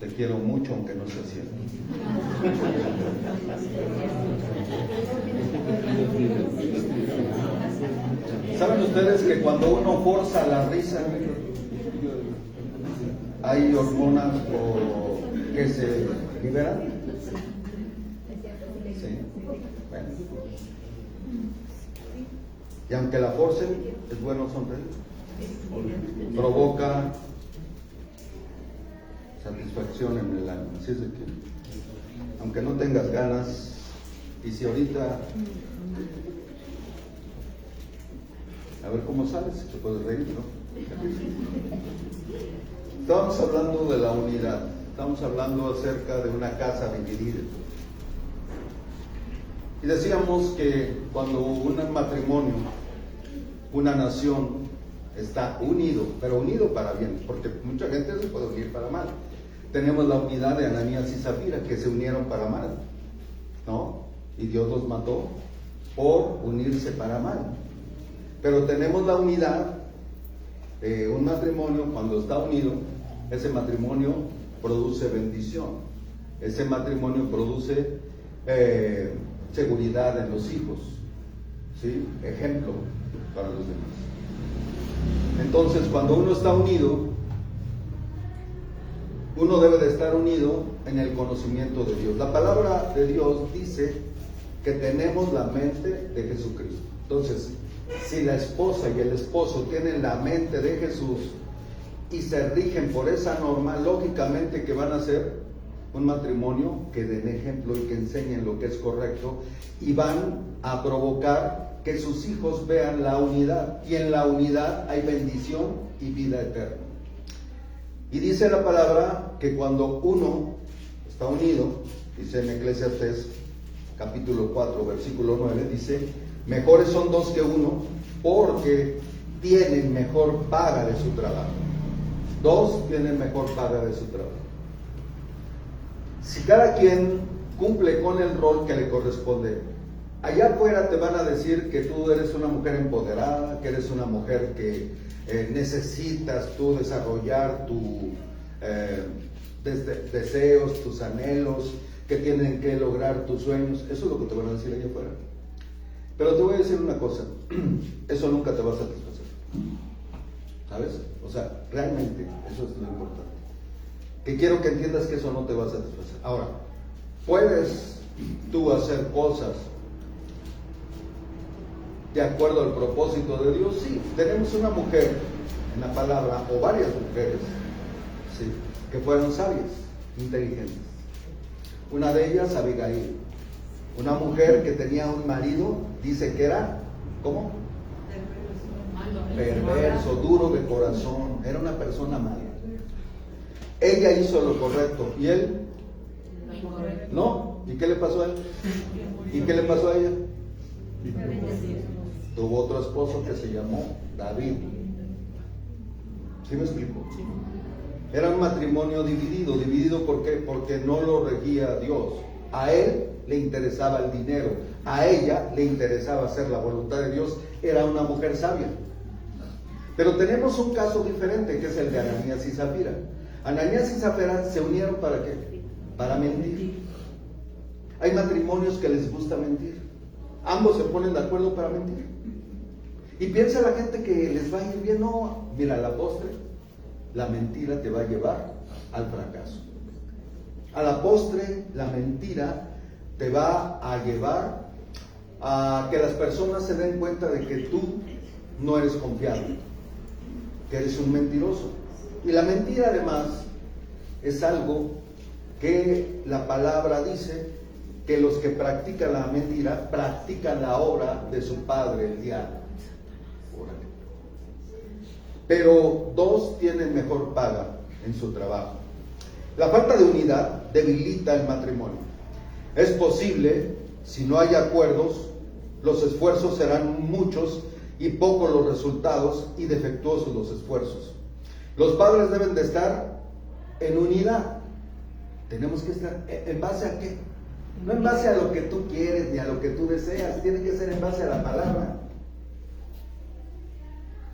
Te quiero mucho, aunque no sea cierto. ¿Saben ustedes que cuando uno forza la risa, hay hormonas que se liberan? Sí. Bueno. Y aunque la forcen, es bueno sonreír. Provoca satisfacción en el alma. Así es de que, aunque no tengas ganas, y si ahorita, a ver cómo sales, si te puedes reír, ¿no? Estamos hablando de la unidad, estamos hablando acerca de una casa dividida. Y decíamos que cuando un matrimonio, una nación, está unido, pero unido para bien, porque mucha gente se puede unir para mal. Tenemos la unidad de Ananías y Zafira, que se unieron para mal, ¿no? Y Dios los mató por unirse para mal. Pero tenemos la unidad de un matrimonio. Cuando está unido, ese matrimonio produce bendición, ese matrimonio produce seguridad en los hijos, ¿sí? Ejemplo para los demás. Entonces, cuando uno está unido, uno debe de estar unido en el conocimiento de Dios. La palabra de Dios dice que tenemos la mente de Jesucristo. Entonces, si la esposa y el esposo tienen la mente de Jesús y se rigen por esa norma, lógicamente que van a ser un matrimonio que den ejemplo y que enseñen lo que es correcto, y van a provocar que sus hijos vean la unidad, y en la unidad hay bendición y vida eterna. Y dice la palabra que cuando uno está unido, dice en Eclesiastés capítulo 4 versículo 9, dice: mejores son dos que uno, porque tienen mejor paga de su trabajo. Dos tienen mejor paga de su trabajo. Si cada quien cumple con el rol que le corresponde, allá afuera te van a decir que tú eres una mujer empoderada, que eres una mujer que necesitas tú desarrollar tus deseos, tus anhelos, que tienen que lograr tus sueños. Eso es lo que te van a decir allá afuera. Pero te voy a decir una cosa, eso nunca te va a satisfacer, ¿sabes? O sea, realmente eso es lo importante. Que quiero que entiendas que eso no te va a satisfacer. Ahora, ¿puedes tú hacer cosas de acuerdo al propósito de Dios? Sí. Tenemos una mujer en la palabra, o varias mujeres, sí, que fueron sabias, inteligentes. Una de ellas, Abigail, una mujer que tenía un marido, dice que era, ¿cómo? Perverso, duro de corazón, era una persona mala. Ella hizo lo correcto, ¿y él? No. ¿Y qué le pasó a él? ¿Y qué le pasó a ella? Tuvo otro esposo que se llamó David. ¿Sí me explico? Era un matrimonio dividido. ¿Dividido por qué? Porque no lo regía Dios. A él le interesaba el dinero, a ella le interesaba hacer la voluntad de Dios. Era una mujer sabia. Pero tenemos un caso diferente, que es el de Ananías y Zafira. Ananías y Zafira se unieron ¿para qué? Para mentir. Hay matrimonios que les gusta mentir. Ambos se ponen de acuerdo para mentir. Y piensa la gente que les va a ir bien. No, mira, la postre, la mentira te va a llevar al fracaso. A la postre, la mentira te va a llevar a que las personas se den cuenta de que tú no eres confiable, que eres un mentiroso. Y la mentira, además, es algo que la palabra dice que los que practican la mentira practican la obra de su padre, el diablo. Pero dos tienen mejor paga en su trabajo. La falta de unidad debilita el matrimonio. Es posible, si no hay acuerdos, los esfuerzos serán muchos y pocos los resultados, y defectuosos los esfuerzos. Los padres deben de estar en unidad. Tenemos que estar, ¿en base a qué? No en base a lo que tú quieres ni a lo que tú deseas, tiene que ser en base a la palabra.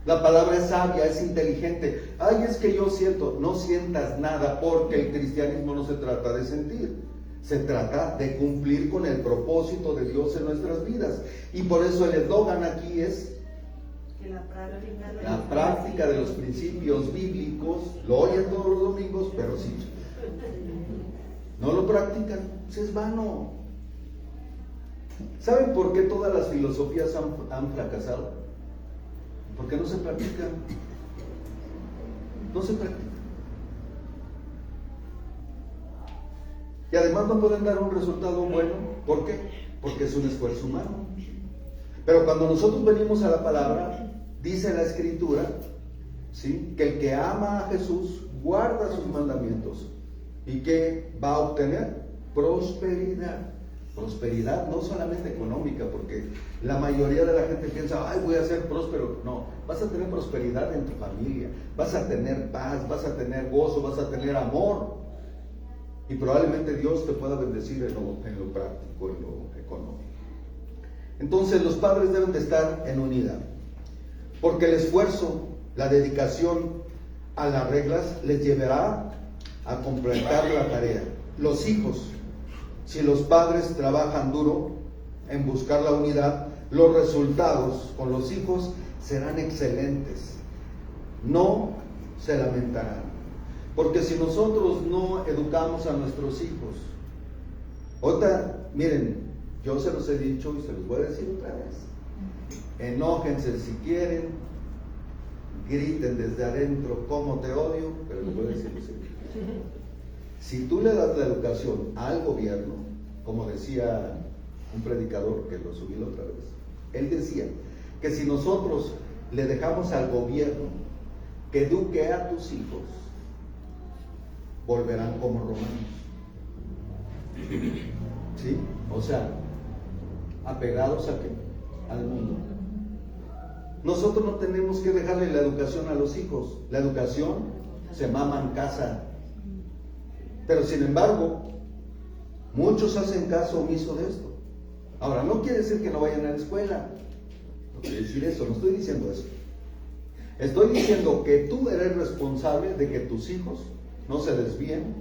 La palabra es sabia, es inteligente. Ay, es que yo siento. No sientas nada, porque el cristianismo no se trata de sentir. Se trata de cumplir con el propósito de Dios en nuestras vidas. Y por eso el eslogan aquí es la práctica de los principios bíblicos. Lo oyen todos los domingos, pero sí, no lo practican, es vano. ¿Saben por qué todas las filosofías han fracasado? Porque no se practican. No se practican. Y además no pueden dar un resultado bueno. ¿Por qué? Porque es un esfuerzo humano. Pero cuando nosotros venimos a la palabra, dice la Escritura, ¿sí?, que el que ama a Jesús guarda sus mandamientos. ¿Y qué va a obtener? Prosperidad. Prosperidad no solamente económica, porque la mayoría de la gente piensa, ay, voy a ser próspero. No, vas a tener prosperidad en tu familia, vas a tener paz, vas a tener gozo, vas a tener amor. Y probablemente Dios te pueda bendecir en lo práctico, en lo económico. Entonces los padres deben de estar en unidad, porque el esfuerzo, la dedicación a las reglas les llevará a completar la tarea. Los hijos, si los padres trabajan duro en buscar la unidad, los resultados con los hijos serán excelentes. No se lamentarán. Porque si nosotros no educamos a nuestros hijos, ahorita, miren, yo se los he dicho y se los voy a decir otra vez. Enójense si quieren, griten desde adentro cómo te odio, pero les voy a decir así. Si tú le das la educación al gobierno, como decía un predicador que lo subí la otra vez, él decía que si nosotros le dejamos al gobierno que eduque a tus hijos, volverán como romanos. ¿Sí? O sea, apegados a qué? Al mundo. Nosotros no tenemos que dejarle la educación a los hijos. La educación se mama en casa. Pero sin embargo, muchos hacen caso omiso de esto. Ahora, no quiere decir que no vayan a la escuela. No quiere decir eso, no estoy diciendo eso. Estoy diciendo que tú eres responsable de que tus hijos no se desvíen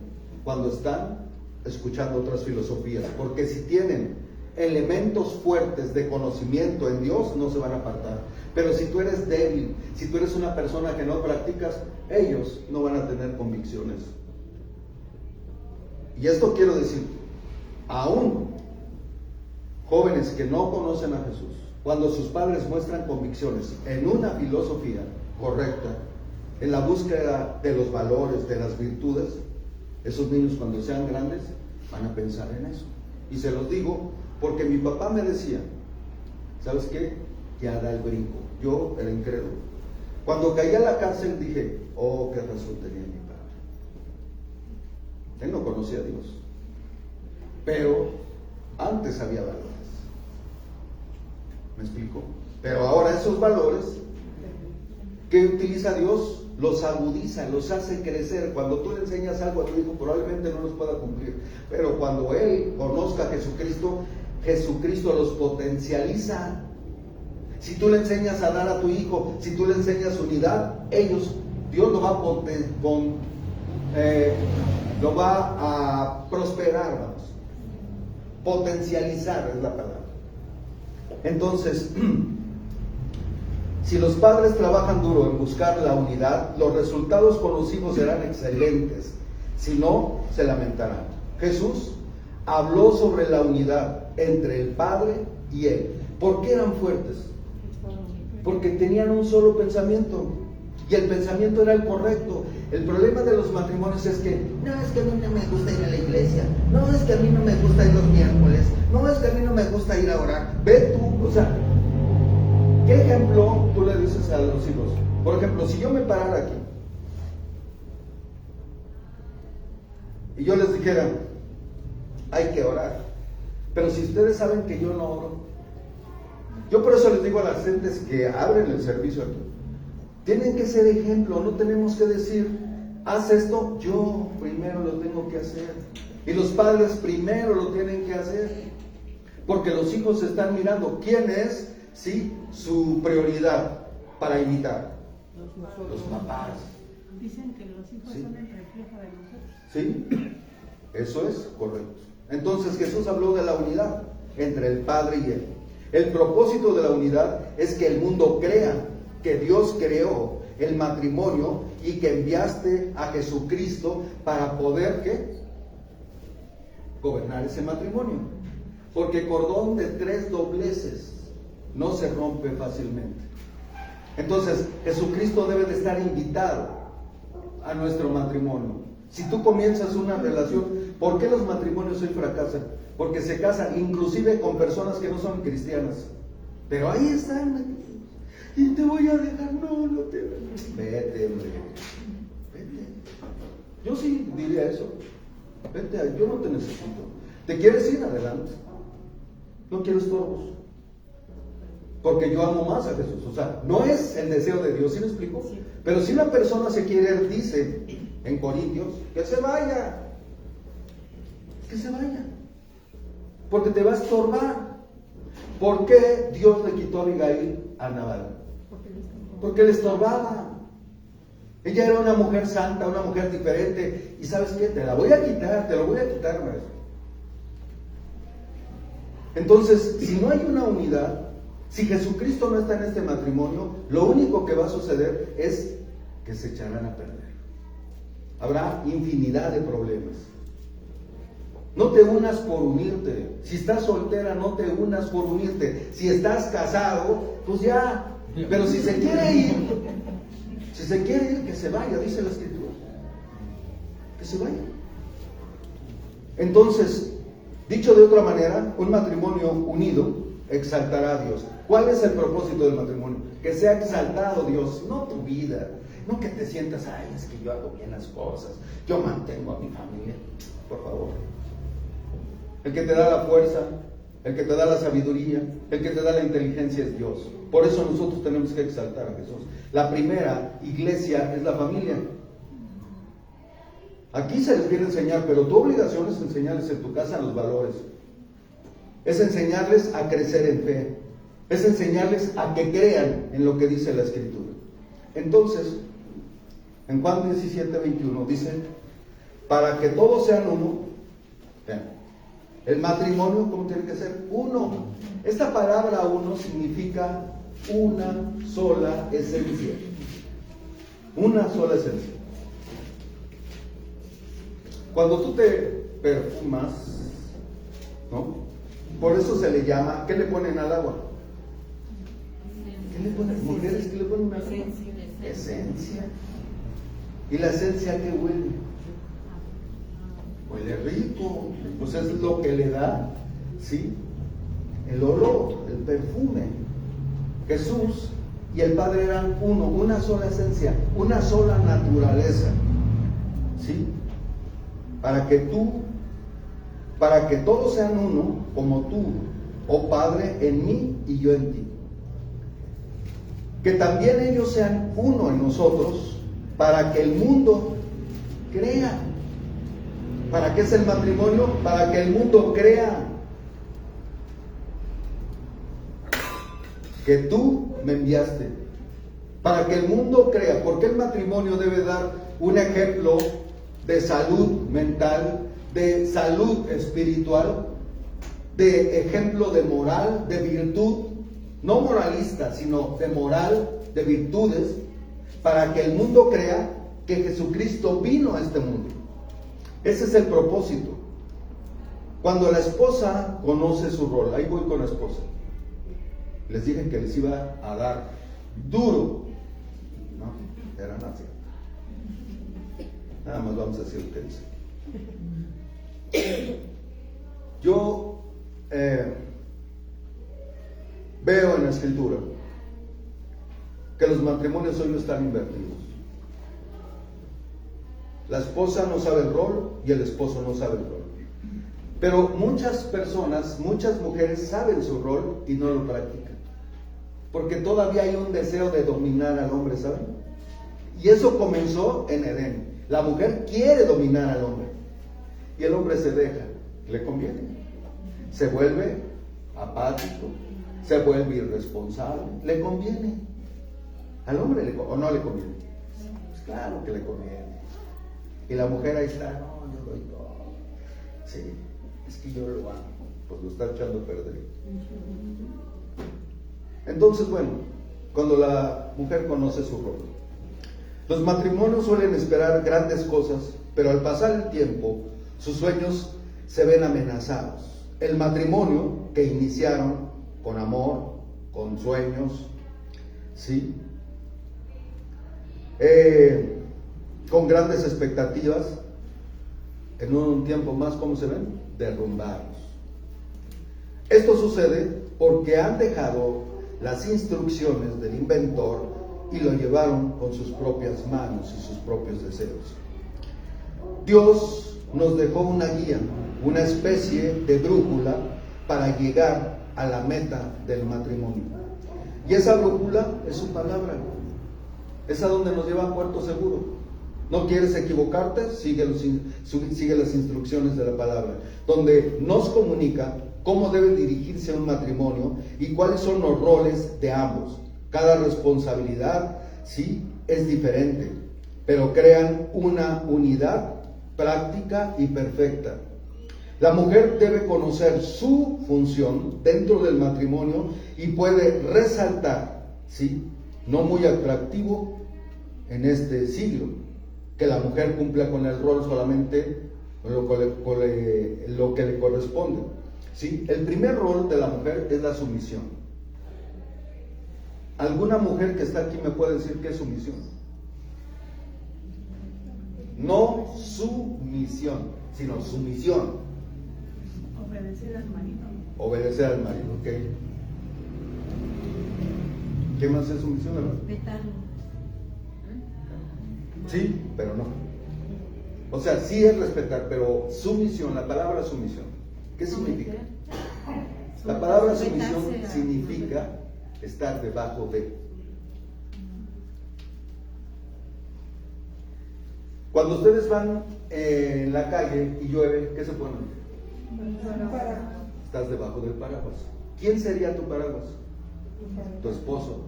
cuando están escuchando otras filosofías. Porque si tienen elementos fuertes de conocimiento en Dios, no se van a apartar. Pero si tú eres débil, si tú eres una persona que no practicas, ellos no van a tener convicciones. Y esto quiero decir, aún jóvenes que no conocen a Jesús, cuando sus padres muestran convicciones en una filosofía correcta, en la búsqueda de los valores, de las virtudes, esos niños cuando sean grandes van a pensar en eso. Y se los digo porque mi papá me decía, ¿sabes qué? Ya da el brinco. Yo era incrédulo. Cuando caí a la cárcel dije, oh, qué razón tenía mi padre. Él no conocía a Dios, pero antes había valores. ¿Me explico? Pero ahora esos valores que utiliza Dios los agudiza, los hace crecer. Cuando tú le enseñas algo a tu hijo, probablemente no los pueda cumplir, pero cuando él conozca a Jesucristo, Jesucristo los potencializa. Si tú le enseñas a dar a tu hijo, si tú le enseñas unidad, Dios lo va a prosperar, vamos. Potencializar es la palabra. Entonces, si los padres trabajan duro en buscar la unidad, los resultados con los hijos serán excelentes. Si no, se lamentarán. Jesús habló sobre la unidad entre el Padre y Él. ¿Por qué eran fuertes? Porque tenían un solo pensamiento. Y el pensamiento era el correcto. El problema de los matrimonios es que no, es que a mí no me gusta ir a la iglesia, no, es que a mí no me gusta ir los miércoles, no, es que a mí no me gusta ir a orar. Ve tú, o sea, ¿qué ejemplo tú le dices a los hijos? Por ejemplo, si yo me parara aquí y yo les dijera, hay que orar, pero si ustedes saben que yo no oro, yo por eso les digo a las gentes que abren el servicio aquí, tienen que ser ejemplo, no tenemos que decir, haz esto, yo primero lo tengo que hacer. Y los padres primero lo tienen que hacer. Porque los hijos están mirando quién es, sí, su prioridad para imitar. los papás. Dicen que los hijos son el reflejo de nosotros. Sí, eso es correcto. Entonces Jesús habló de la unidad entre el Padre y Él. El propósito de la unidad es que el mundo crea que Dios creó el matrimonio y que enviaste a Jesucristo para poder, ¿qué? Gobernar ese matrimonio. Porque cordón de 3 dobleces no se rompe fácilmente. Entonces, Jesucristo debe de estar invitado a nuestro matrimonio. Si tú comienzas una relación, ¿por qué los matrimonios hoy fracasan? Porque se casan inclusive con personas que no son cristianas. Pero ahí están. Y te voy a dejar, no te vete, hombre. Vete. Yo sí diría eso. Vete, yo no te necesito. ¿Te quieres ir? Adelante. No quiero estorbos. Porque yo amo más a Jesús. O sea, no es el deseo de Dios, ¿sí me explico? Sí. Pero si una persona se quiere ir, dice en Corintios, que se vaya. Que se vaya. Porque te va a estorbar. ¿Por qué Dios le quitó a Abigail a Nabal? Porque le estorbaba. Ella era una mujer santa, una mujer diferente. Y ¿sabes qué? Te la voy a quitar, te lo voy a quitar, maestro. Entonces, si no hay una unidad, si Jesucristo no está en este matrimonio, lo único que va a suceder es que se echarán a perder. Habrá infinidad de problemas. No te unas por unirte. Si estás soltera, no te unas por unirte. Si estás casado, pues ya. Pero si se quiere ir, que se vaya, dice la Escritura. Que se vaya. Entonces, dicho de otra manera, un matrimonio unido exaltará a Dios. ¿Cuál es el propósito del matrimonio? Que sea exaltado Dios, no tu vida. No que te sientas, ay, es que yo hago bien las cosas, yo mantengo a mi familia. Por favor. El que te da la fuerza, el que te da la sabiduría, el que te da la inteligencia es Dios. Por eso nosotros tenemos que exaltar a Jesús. La primera iglesia es la familia. Aquí se les quiere enseñar, pero tu obligación es enseñarles en tu casa los valores. Es enseñarles a crecer en fe. Es enseñarles a que crean en lo que dice la Escritura. Entonces, en Juan 17:21 dice, para que todos sean uno. Vean, el matrimonio, ¿cómo tiene que ser? Uno. Esta palabra uno significa una sola esencia. Una sola esencia. Cuando tú te perfumas, ¿no? Por eso se le llama, ¿qué le ponen al agua? ¿Qué le ponen? Mujeres, ¿qué le ponen al agua? Esencia. ¿Y la esencia qué huele? Huele rico, pues es lo que le da, ¿sí? El olor, el perfume. Jesús y el Padre eran uno, una sola esencia, una sola naturaleza, ¿sí? Para que todos sean uno, como tú, oh Padre, en mí y yo en ti. Que también ellos sean uno en nosotros, para que el mundo crea. ¿Para qué es el matrimonio? Para que el mundo crea que tú me enviaste. Para que el mundo crea. Porque el matrimonio debe dar un ejemplo de salud mental, de salud espiritual, de ejemplo de moral, de virtud, no moralista, sino de moral, de virtudes, para que el mundo crea que Jesucristo vino a este mundo. Ese es el propósito. Cuando la esposa conoce su rol, ahí voy con la esposa. Les dije que les iba a dar duro. No, era nazi. Nada más vamos a decir lo que dice. Yo veo en la Escritura que los matrimonios hoy no están invertidos. La esposa no sabe el rol y el esposo no sabe el rol. Pero muchas personas, muchas mujeres saben su rol y no lo practican. Porque todavía hay un deseo de dominar al hombre, ¿saben? Y eso comenzó en Edén. La mujer quiere dominar al hombre. Y el hombre se deja. Le conviene. Se vuelve apático. Se vuelve irresponsable. Le conviene. ¿Al hombre o no le conviene? Pues claro que le conviene. Y la mujer ahí está, no, yo doy todo. Sí, es que yo lo amo, pues lo está echando a perder. Entonces, bueno, cuando la mujer conoce su rol. Los matrimonios suelen esperar grandes cosas, pero al pasar el tiempo, sus sueños se ven amenazados. El matrimonio que iniciaron con amor, con sueños, ¿sí? Con grandes expectativas, en un tiempo más, ¿cómo se ven? Derrumbados. Esto sucede porque han dejado las instrucciones del inventor y lo llevaron con sus propias manos y sus propios deseos. Dios nos dejó una guía, una especie de brújula para llegar a la meta del matrimonio. Y esa brújula es su palabra. Es a donde nos lleva a puerto seguro. ¿No quieres equivocarte? Sigue las instrucciones de la palabra, donde nos comunica cómo debe dirigirse un matrimonio y cuáles son los roles de ambos. Cada responsabilidad, sí, es diferente, pero crean una unidad práctica y perfecta. La mujer debe conocer su función dentro del matrimonio y puede resaltar, sí, no muy atractivo en este siglo, que la mujer cumpla con el rol solamente lo que le corresponde. ¿Sí? El primer rol de la mujer es la sumisión. ¿Alguna mujer que está aquí me puede decir qué es sumisión? No sumisión, sino sumisión. Obedecer al marido. Obedecer al marido, ¿ok? ¿Qué más es sumisión, verdad? Respetarlo. Sí, pero no. O sea, sí es respetar, pero sumisión, la palabra sumisión, ¿qué significa? La palabra sumisión significa estar debajo de. Cuando ustedes van en la calle y llueve, ¿qué se ponen? Estás debajo del paraguas. ¿Quién sería tu paraguas? Tu esposo.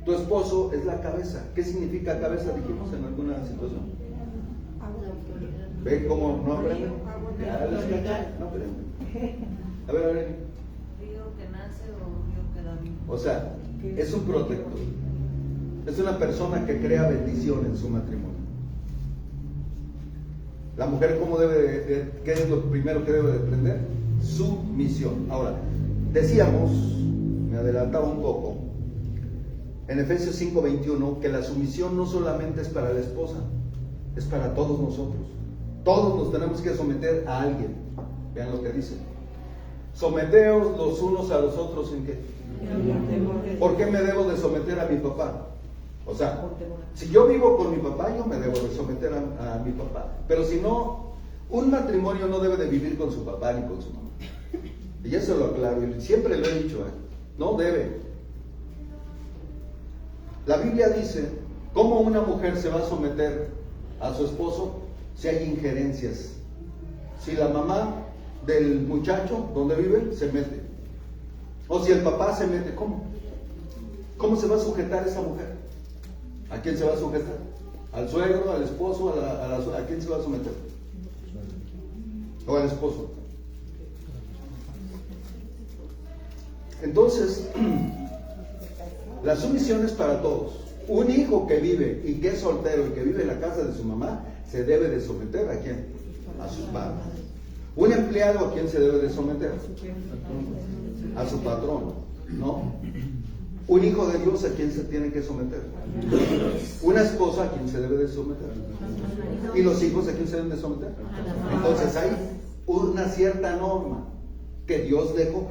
Tu esposo es la cabeza. ¿Qué significa cabeza? Dijimos en alguna situación. ¿Ve cómo no aprenden? Ya les caché, no aprenden. A ver. Río que nace o río que da vida. O sea, es un protector. Es una persona que crea bendición en su matrimonio. La mujer, ¿cómo debe qué es lo primero que debe de aprender? Su misión. Ahora, decíamos, me adelantaba un poco, en Efesios 5:21, que la sumisión no solamente es para la esposa, es para todos nosotros. Todos nos tenemos que someter a alguien. Vean lo que dice. Someteos los unos a los otros en qué. ¿Por qué me debo de someter a mi papá? O sea, si yo vivo con mi papá, yo me debo de someter a mi papá. Pero si no, un matrimonio no debe de vivir con su papá ni con su mamá. Y eso lo aclaro, y siempre lo he dicho, no debe. La Biblia dice, ¿cómo una mujer se va a someter a su esposo si hay injerencias? Si la mamá del muchacho donde vive se mete, o si el papá se mete, ¿cómo? ¿Cómo se va a sujetar esa mujer? ¿A quién se va a sujetar? ¿Al suegro, al esposo, a quién se va a someter? ¿O al esposo? Entonces, la sumisión es para todos. Un hijo que vive y que es soltero y que vive en la casa de su mamá se debe de someter ¿a quién? A sus padres. Un empleado, ¿a quién se debe de someter? A su patrón, ¿no? Un hijo de Dios, ¿a quién se tiene que someter? Una esposa, ¿a quién se debe de someter? ¿Y los hijos, a quién se deben de someter? Entonces hay una cierta norma que Dios dejó.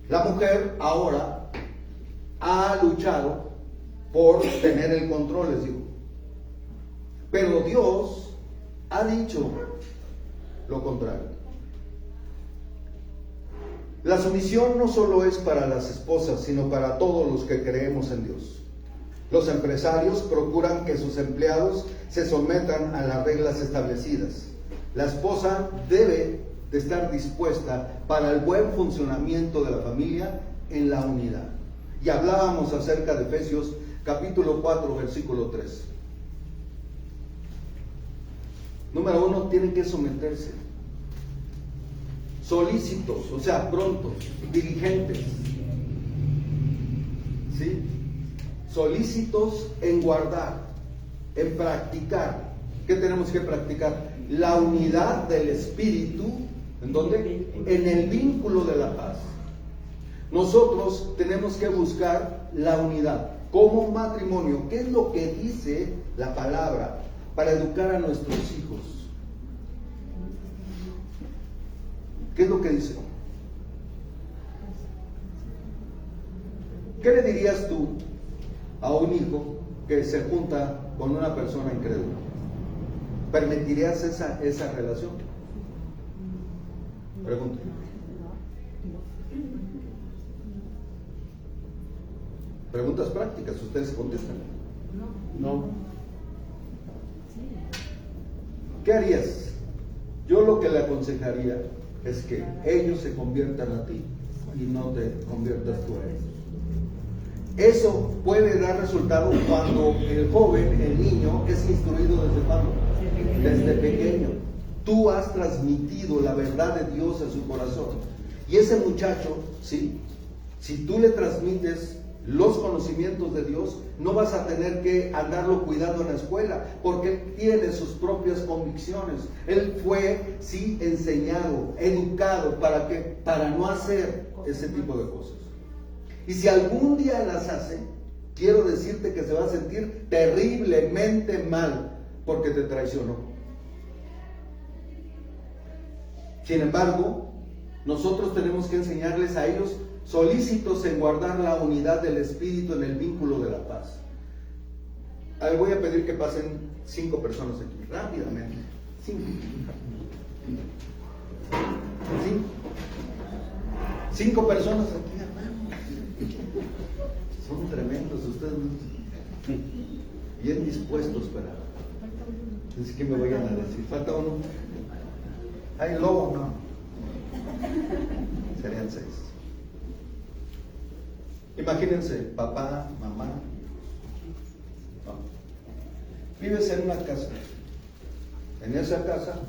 La mujer ahora ha luchado por tener el control, les digo. Pero Dios ha dicho lo contrario. La sumisión no solo es para las esposas, sino para todos los que creemos en Dios. Los empresarios procuran que sus empleados se sometan a las reglas establecidas. La esposa debe de estar dispuesta para el buen funcionamiento de la familia en la unidad. Y hablábamos acerca de Efesios capítulo 4, versículo 3. Número 1, tienen que someterse. Solícitos, o sea, prontos, diligentes. ¿Sí? Solícitos en guardar, en practicar. ¿Qué tenemos que practicar? La unidad del Espíritu. ¿En dónde? En el vínculo de la paz. Nosotros tenemos que buscar la unidad como un matrimonio. ¿Qué es lo que dice la palabra para educar a nuestros hijos? ¿Qué es lo que dice? ¿Qué le dirías tú a un hijo que se junta con una persona incrédula? ¿Permitirías esa relación? Pregunta. Preguntas prácticas, ustedes contestan. No. ¿Qué harías? Yo lo que le aconsejaría es que ellos se conviertan a ti y no te conviertas tú a ellos. Eso puede dar resultado cuando el joven, el niño, es instruido desde cuándo? Desde pequeño. Tú has transmitido la verdad de Dios a su corazón. Y ese muchacho, ¿sí? Si tú le transmites los conocimientos de Dios, no vas a tener que andarlo cuidando en la escuela, porque él tiene sus propias convicciones. Él fue, sí, enseñado, educado, ¿para qué? Para no hacer ese tipo de cosas. Y si algún día las hace, quiero decirte que se va a sentir terriblemente mal, porque te traicionó. Sin embargo, nosotros tenemos que enseñarles a ellos solícitos en guardar la unidad del Espíritu en el vínculo de la paz. A ver, voy a pedir que pasen 5 personas aquí, rápidamente. 5. 5 personas aquí, hermano. Son tremendos ustedes. Bien dispuestos para... Es que me vayan a decir, falta uno. ¿Hay lobo? No. Serían 6. Imagínense, papá, mamá. No. Vives en una casa. En esa casa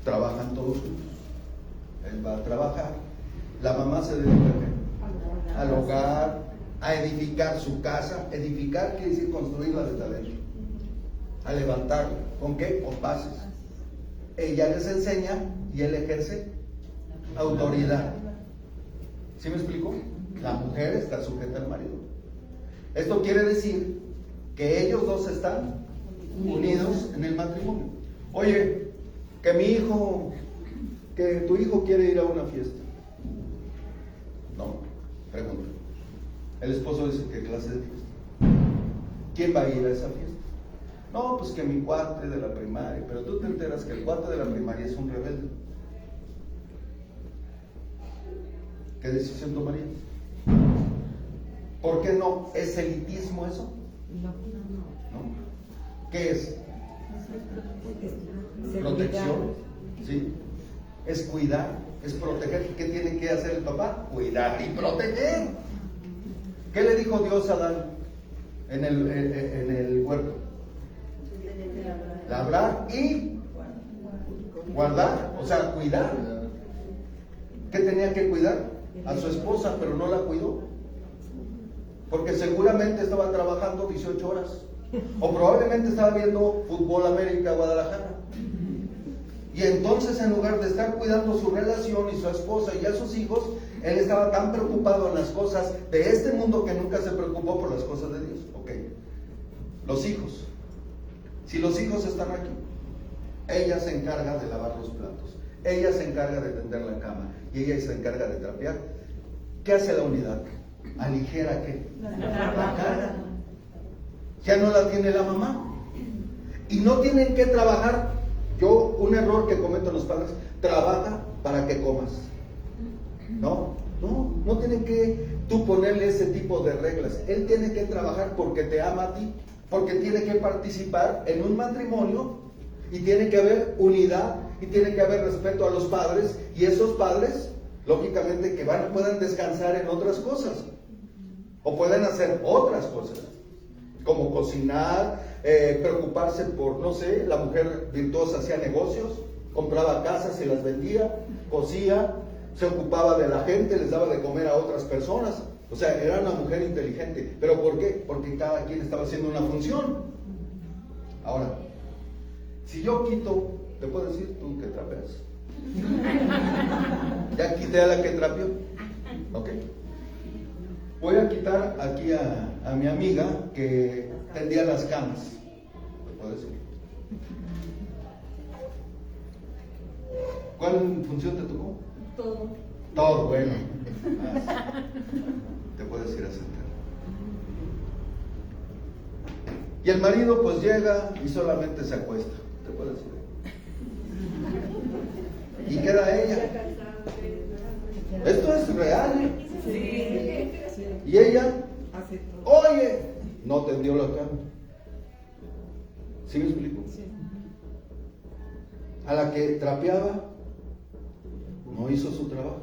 trabajan todos juntos. Él va a trabajar. La mamá se dedica ¿a qué? Al hogar, a edificar su casa. Edificar quiere decir construirla desde adentro. A levantarla. ¿Con qué? Con bases. Ella les enseña y él ejerce autoridad. ¿Sí me explico? La mujer está sujeta al marido. Esto quiere decir que ellos dos están unidos en el matrimonio. Oye, que tu hijo quiere ir a una fiesta. No, pregunta. El esposo dice, ¿qué clase de fiesta? ¿Quién va a ir a esa fiesta? No, pues que mi cuate de la primaria. Pero tú te enteras que el cuate de la primaria es un rebelde. ¿Qué decisión tomarías? ¿Por qué no? ¿Es elitismo eso? No. ¿Qué es? Protección. ¿Sí? Es cuidar, es proteger. ¿Qué tiene que hacer el papá? Cuidar y proteger. ¿Qué le dijo Dios a Adán en el huerto? Labrar y guardar, o sea, cuidar. ¿Qué tenía que cuidar? A su esposa, pero no la cuidó. Porque seguramente estaba trabajando 18 horas. O probablemente estaba viendo Fútbol América Guadalajara. Y entonces, en lugar de estar cuidando su relación y su esposa y a sus hijos, él estaba tan preocupado en las cosas de este mundo que nunca se preocupó por las cosas de Dios. Ok. Los hijos. Si los hijos están aquí, ella se encarga de lavar los platos, ella se encarga de tender la cama y ella se encarga de trapear. ¿Qué hace la unidad? ¿Aligera qué? La carga. Ya no la tiene la mamá. Y no tienen que trabajar. Un error que cometen los padres, trabaja para que comas. No tienen que tú ponerle ese tipo de reglas. Él tiene que trabajar porque te ama a ti, porque tiene que participar en un matrimonio y tiene que haber unidad y tiene que haber respeto a los padres, y esos padres lógicamente que puedan descansar en otras cosas. O pueden hacer otras cosas, como cocinar, preocuparse por, no sé, la mujer virtuosa hacía negocios, compraba casas y las vendía, cosía, se ocupaba de la gente, les daba de comer a otras personas. O sea, era una mujer inteligente. ¿Pero por qué? Porque cada quien estaba haciendo una función. Ahora, si yo quito, ¿te puedo decir tú que trapeas? ¿Ya quité a la que trapeó? Ok. Voy a quitar aquí a mi amiga que tendía las camas. ¿Te puedo decir? ¿Cuál función te tocó? Todo. Todo, bueno. Te puedes ir a sentar. Y el marido pues llega y solamente se acuesta. Te puedes ir. Y queda ella. Esto es real. Y ella, oye, no tendió la cama. ¿Sí me explico? A la que trapeaba, no hizo su trabajo.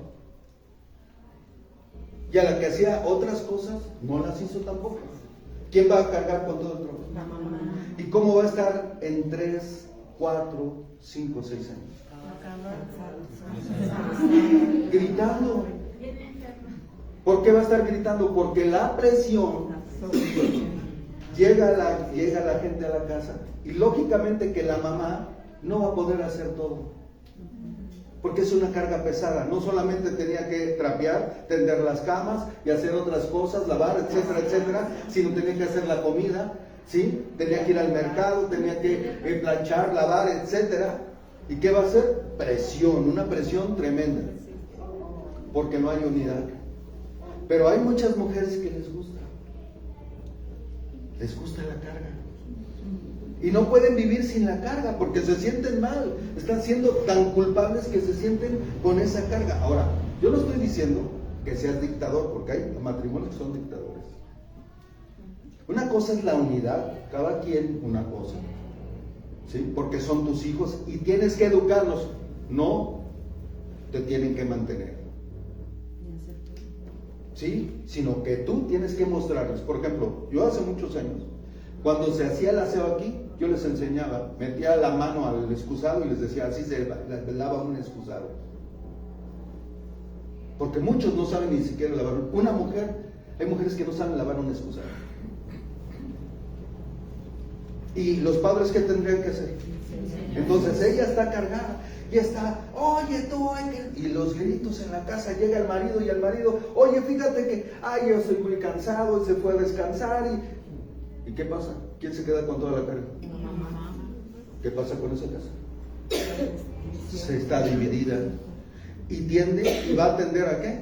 Y a la que hacía otras cosas, no las hizo tampoco. ¿Quién va a cargar con todo el trabajo? La mamá. ¿Y cómo va a estar en 3, 4, 5, 6 años? Gritando. ¿Por qué va a estar gritando? Porque la presión llega la gente a la casa y lógicamente que la mamá no va a poder hacer todo. Porque es una carga pesada. No solamente tenía que trapear, tender las camas y hacer otras cosas, lavar, etcétera, etcétera, sino tenía que hacer la comida, ¿sí? Tenía que ir al mercado, tenía que planchar, lavar, etcétera. ¿Y qué va a hacer? Presión, una presión tremenda. Porque no hay unidad. Pero hay muchas mujeres que les gusta la carga. Y no pueden vivir sin la carga porque se sienten mal. Están siendo tan culpables que se sienten con esa carga. Ahora, yo no estoy diciendo que seas dictador, porque hay matrimonios que son dictadores. Una cosa es la unidad, cada quien una cosa, ¿sí? Porque son tus hijos y tienes que educarlos, no te tienen que mantener, ¿sí? Sino que tú tienes que mostrarles. Por ejemplo, yo hace muchos años, cuando se hacía el aseo aquí, yo les enseñaba, metía la mano al excusado y les decía, así se lava un excusado. Porque muchos no saben ni siquiera lavar. Una mujer, hay mujeres que no saben lavar un excusado. ¿Y los padres qué tendrían que hacer? Entonces ella está cargada y está, oye tú, y los gritos en la casa, llega el marido y el marido, oye fíjate que, ay yo estoy muy cansado y se fue a descansar ¿y qué pasa? ¿Quién se queda con toda la carga? ¿Qué pasa con esa casa? Se está dividida y tiende y va a tender a ¿qué?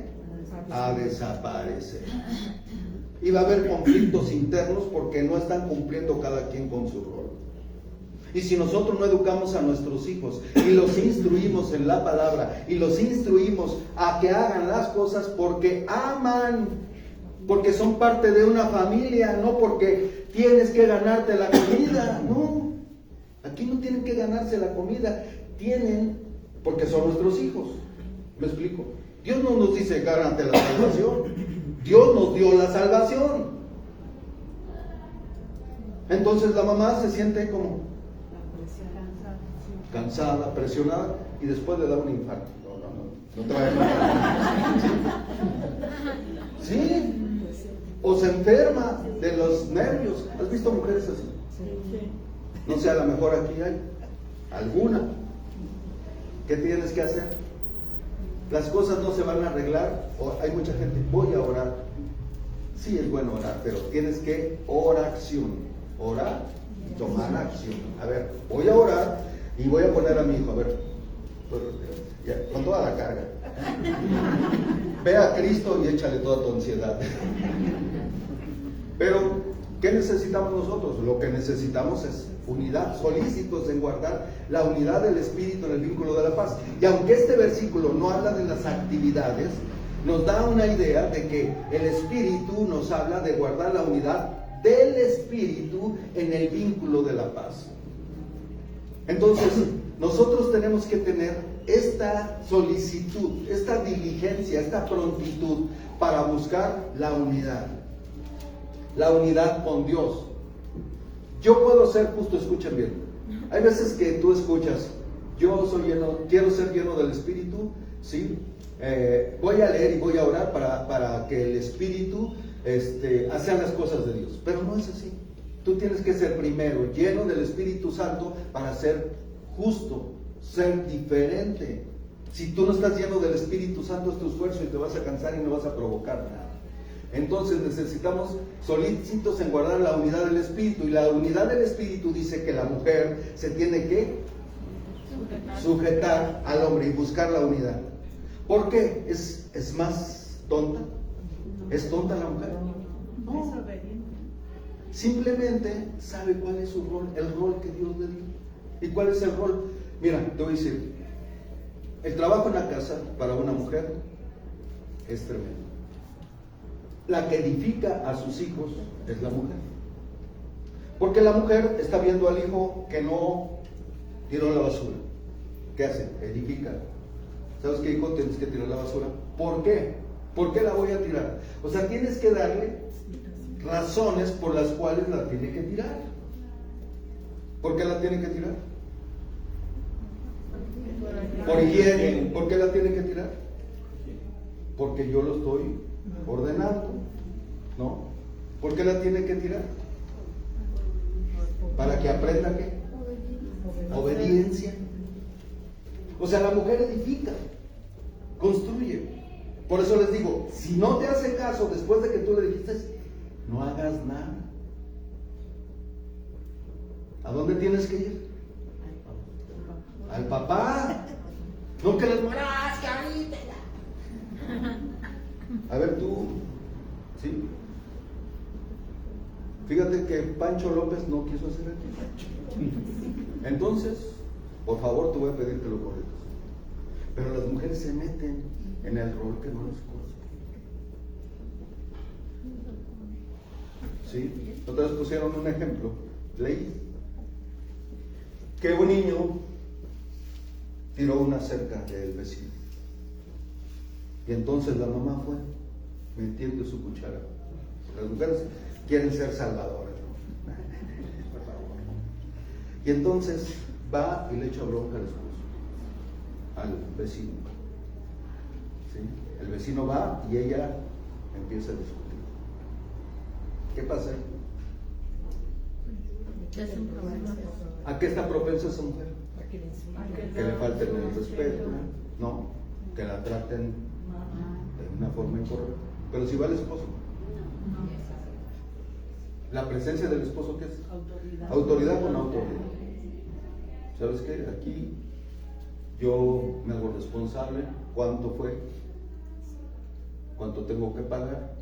A desaparecer. Y va a haber conflictos internos porque no están cumpliendo cada quien con su rol. Y si nosotros no educamos a nuestros hijos y los instruimos en la palabra y los instruimos a que hagan las cosas porque aman, porque son parte de una familia, no porque tienes que ganarte la comida, no. Aquí no tienen que ganarse la comida, tienen porque son nuestros hijos. ¿Me explico? Dios no nos dice gánate la salvación. Dios nos dio la salvación. Entonces la mamá se siente como cansada, presionada y después le da un infarto. No trae nada. ¿Sí? O se enferma de los nervios. ¿Has visto mujeres así? No sé, a lo mejor aquí hay alguna. ¿Qué tienes que hacer? Las cosas no se van a arreglar. Hay mucha gente, voy a orar. Sí es bueno orar, pero tienes que oración. Orar y tomar acción. A ver, voy a orar y voy a poner a mi hijo, a ver, con toda la carga. Ve a Cristo y échale toda tu ansiedad. Pero, ¿qué necesitamos nosotros? Lo que necesitamos es unidad, solícitos en guardar la unidad del Espíritu en el vínculo de la paz. Y aunque este versículo no habla de las actividades, nos da una idea de que el Espíritu nos habla de guardar la unidad del Espíritu en el vínculo de la paz. Entonces, nosotros tenemos que tener esta solicitud, esta diligencia, esta prontitud para buscar la unidad. la unidad con Dios. Yo puedo ser justo, escuchen bien. Hay veces que tú escuchas, yo soy lleno, quiero ser lleno del Espíritu, ¿sí? Voy a leer y voy a orar para que el Espíritu haga las cosas de Dios. Pero no es así. Tú tienes que ser primero lleno del Espíritu Santo para ser justo, ser diferente. Si tú no estás lleno del Espíritu Santo, es tu esfuerzo y te vas a cansar y no vas a provocar nada. Entonces necesitamos solícitos en guardar la unidad del Espíritu. Y la unidad del Espíritu dice que la mujer se tiene que sujetar al hombre y buscar la unidad. ¿Por qué? ¿Es más tonta? ¿Es tonta la mujer? No. Simplemente sabe cuál es su rol, el rol que Dios le dio. ¿Y cuál es el rol? Mira, te voy a decir, el trabajo en la casa para una mujer es tremendo. La que edifica a sus hijos es la mujer. Porque la mujer está viendo al hijo que no tiró la basura. ¿Qué hace? Edifica. ¿Sabes qué, hijo? Tienes que tirar la basura. ¿Por qué? ¿Por qué la voy a tirar? O sea, tienes que darle razones por las cuales la tiene que tirar. ¿Por qué la tiene que tirar? Por higiene. ¿Por qué la tiene que tirar? Porque yo lo estoy ordenando, ¿no? ¿Por qué la tiene que tirar? Para que aprenda ¿qué? Obediencia. O sea, la mujer edifica, construye. Por eso les digo, si no te hace caso después de que tú le dijiste, no hagas nada. ¿A dónde tienes que ir? Al papá. No que les mueras, carita. A ver tú, ¿sí? Fíjate que Pancho López no quiso hacer aquí. Entonces, por favor, te voy a pedir que lo corrijas. Pero las mujeres se meten en el rol que no les corresponde. ¿Sí? Otra vez pusieron un ejemplo. Leí que un niño tiró una cerca del vecino. Y entonces la mamá fue metiendo su cuchara. Las mujeres quieren ser salvadoras, ¿no? Por favor. Y entonces va y le echa bronca al esposo, al vecino. ¿Sí? El vecino va y ella empieza a discutir. ¿Qué pasa ahí? ¿A qué está propensa esa mujer? Que le falten el respeto, ¿no? Que la traten de una forma incorrecta. Pero si va el esposo, la presencia del esposo, ¿qué es? Autoridad con autoridad. ¿Sabes qué? Aquí yo me hago responsable. ¿Cuánto fue? ¿Cuánto tengo que pagar?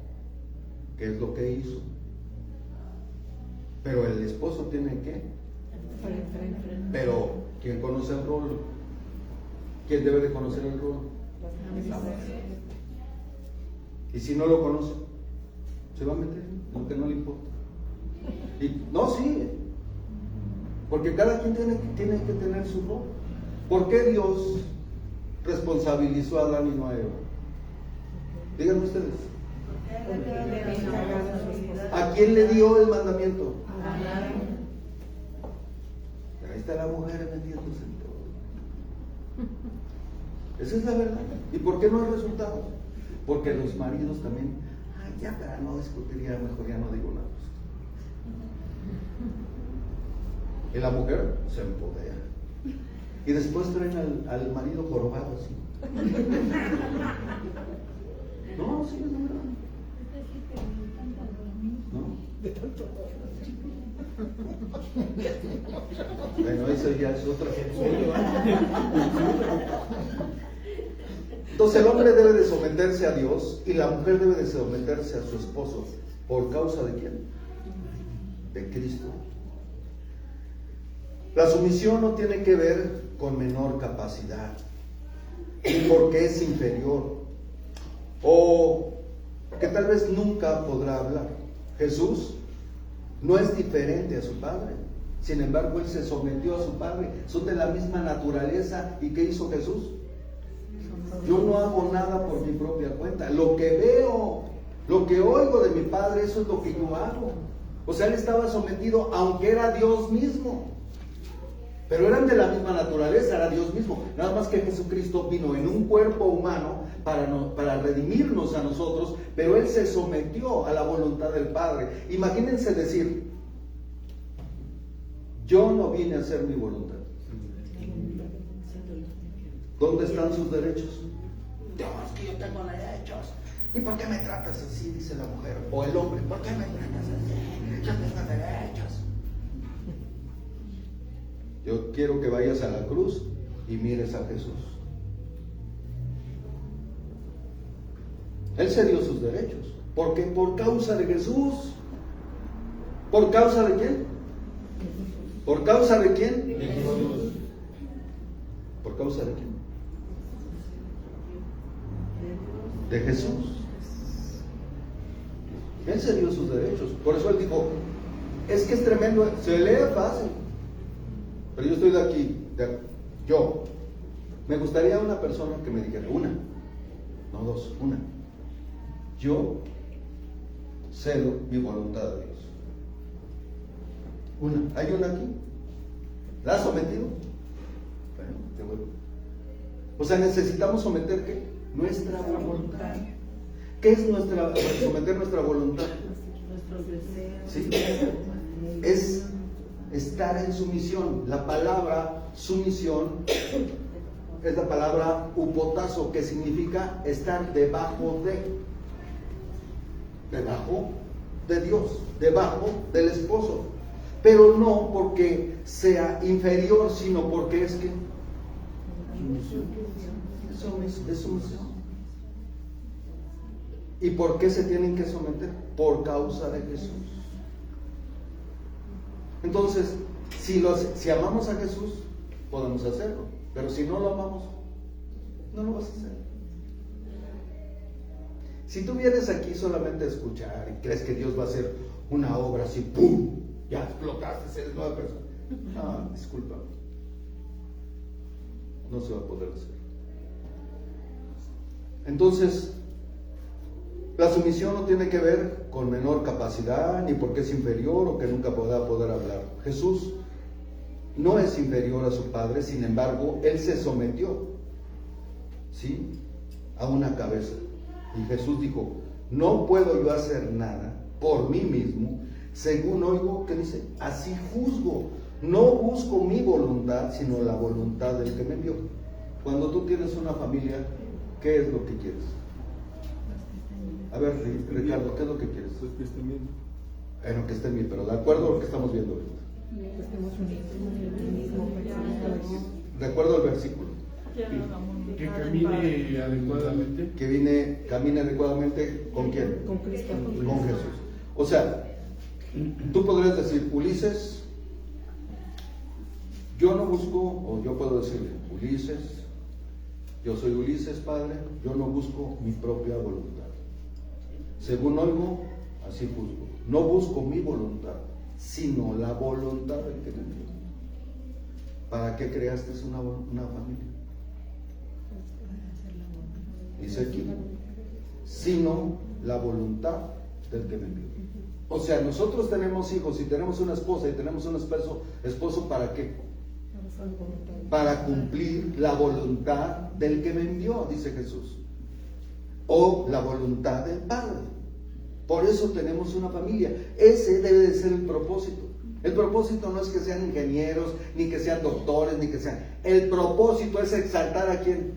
¿Qué es lo que hizo? Pero el esposo tiene que. Pero ¿quién conoce el rol? ¿Quién debe de conocer el rol? Y si no lo conoce, se va a meter, aunque no le importa. Y, no, sí, porque cada quien tiene que tener su rol. ¿Por qué Dios responsabilizó a Adán y no a Eva? Díganme ustedes. ¿A quién le dio el mandamiento? Ahí está la mujer metiéndose en todo. Esa es la verdad. ¿Y por qué no hay resultados? Porque los maridos también, ya para no discutir, ya mejor ya no digo nada. Y la mujer se empodera. Y después traen al marido jorobado así. No, sí, es verdad. ¿No? Bueno, eso ya es otra cosa. Entonces el hombre debe de someterse a Dios y la mujer debe de someterse a su esposo. ¿Por causa de quién? De Cristo. La sumisión no tiene que ver con menor capacidad, ni porque es inferior, o que tal vez nunca podrá hablar. Jesús no es diferente a su Padre. Sin embargo, Él se sometió a su Padre. Son de la misma naturaleza. ¿Y qué hizo Jesús? Yo no hago nada por mi propia cuenta. Lo que veo Lo que oigo de mi Padre, eso es lo que yo hago. O sea, él estaba sometido, aunque era Dios mismo. Pero eran de la misma naturaleza, era Dios mismo. Nada más que Jesucristo vino en un cuerpo humano para redimirnos a nosotros, pero él se sometió a la voluntad del Padre. Imagínense decir, yo no vine a hacer mi voluntad. ¿Dónde están sus derechos? Dios, que yo tengo derechos. ¿Y por qué me tratas así? Dice la mujer. O el hombre, ¿por qué me tratas así? Yo tengo derechos. Yo quiero que vayas a la cruz y mires a Jesús. Él se dio sus derechos. ¿Por qué? Por causa de Jesús. ¿Por causa de quién? ¿Por causa de quién? De Jesús. ¿Por causa de quién? De Jesús. Él se dio sus derechos. Por eso él dijo, es que es tremendo, se lee fácil. Pero yo estoy de aquí, yo. Me gustaría una persona que me dijera, una, no dos, una. Yo cedo mi voluntad a Dios. Una. ¿Hay una aquí? ¿La has sometido? Bueno, te vuelvo. O sea, necesitamos someter ¿qué? Nuestra voluntad. ¿Qué es someter nuestra voluntad? Nuestros deseos. ¿Sí? Es estar en sumisión. La palabra sumisión es la palabra upotazo, que significa estar debajo de Dios, debajo del esposo. Pero no porque sea inferior, sino porque es que es sumisión. ¿Y por qué se tienen que someter? Por causa de Jesús. Entonces, si amamos a Jesús, podemos hacerlo. Pero si no lo amamos, no lo vas a hacer. Si tú vienes aquí solamente a escuchar y crees que Dios va a hacer una obra así, ¡pum!, ya explotaste, eres nueva persona. No, disculpa. No se va a poder hacer. Entonces, la sumisión no tiene que ver con menor capacidad, ni porque es inferior o que nunca podrá poder hablar. Jesús no es inferior a su Padre, sin embargo, Él se sometió, ¿sí?, a una cabeza. Y Jesús dijo, no puedo yo hacer nada por mí mismo, según oigo que dice, así juzgo. No busco mi voluntad, sino la voluntad del que me envió. Cuando tú tienes una familia, ¿qué es lo que quieres? A ver, Ricardo, ¿qué es lo que quieres? Pues que estén bien. Bueno, que estén bien, pero de acuerdo a lo que estamos viendo ahorita. Que estemos unidos en el mismo pensamiento. De acuerdo al versículo. Que camine adecuadamente. Que camine adecuadamente, ¿con quién? Con Cristo. Con Jesús. O sea, tú podrías decir, Ulises, yo no busco, o yo puedo decirle, Ulises, yo soy Ulises, Padre, yo no busco mi propia voluntad. Según oigo, así juzgo. No busco mi voluntad, sino la voluntad del que me envió. ¿Para qué creaste una familia? Dice aquí, sino la voluntad del que me envió. O sea, nosotros tenemos hijos y tenemos una esposa y tenemos un esposo, ¿para qué? Para cumplir la voluntad del que me envió, dice Jesús. O la voluntad del Padre. Por eso tenemos una familia. Ese debe de ser el propósito. El propósito no es que sean ingenieros, ni que sean doctores, ni que sean... El propósito es exaltar a quién.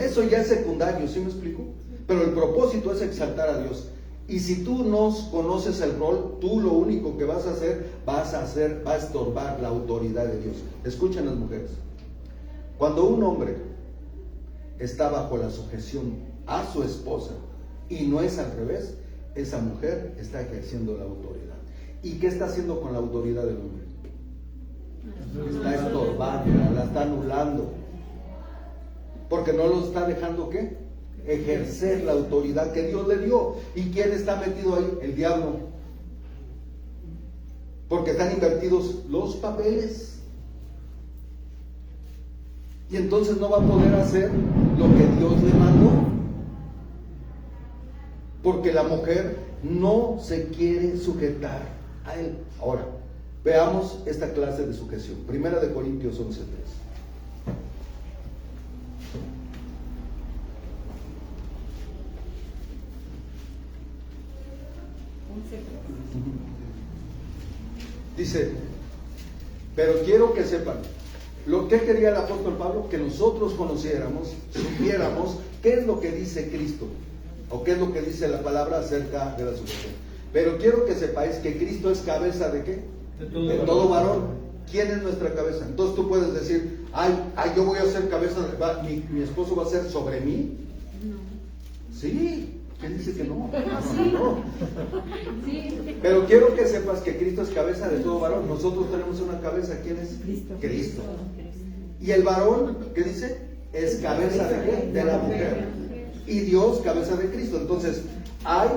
Eso ya es secundario, ¿sí me explico? Pero el propósito es exaltar a Dios. Y si tú no conoces el rol, tú lo único que vas a hacer, va a estorbar la autoridad de Dios. Escuchen las mujeres. Cuando un hombre está bajo la sujeción a su esposa y no es al revés, esa mujer está ejerciendo la autoridad. ¿Y qué está haciendo con la autoridad del hombre? Está estorbando, la está anulando. Porque no lo está dejando, ¿qué? Ejercer la autoridad que Dios le dio. ¿Y quién está metido ahí? El diablo. Porque están invertidos los papeles. Y entonces no va a poder hacer lo que Dios le mandó. porque la mujer no se quiere sujetar a él. Ahora, veamos esta clase de sujeción. Primera de Corintios 11:3. Dice, pero quiero que sepan, lo que quería el apóstol Pablo, que nosotros conociéramos, supiéramos qué es lo que dice Cristo, o qué es lo que dice la palabra acerca de la sujeción. Pero quiero que sepáis que Cristo es cabeza ¿de qué? De todo varón. ¿Quién es nuestra cabeza? Entonces tú puedes decir, yo voy a ser cabeza, mi esposo va a ser sobre mí. Sí. ¿Quién dice que no? No. Pero quiero que sepas que Cristo es cabeza de todo varón. Nosotros tenemos una cabeza. ¿Quién es? Cristo. Y el varón, ¿qué dice? Es cabeza de qué? De la mujer. Y Dios, cabeza de Cristo. Entonces, hay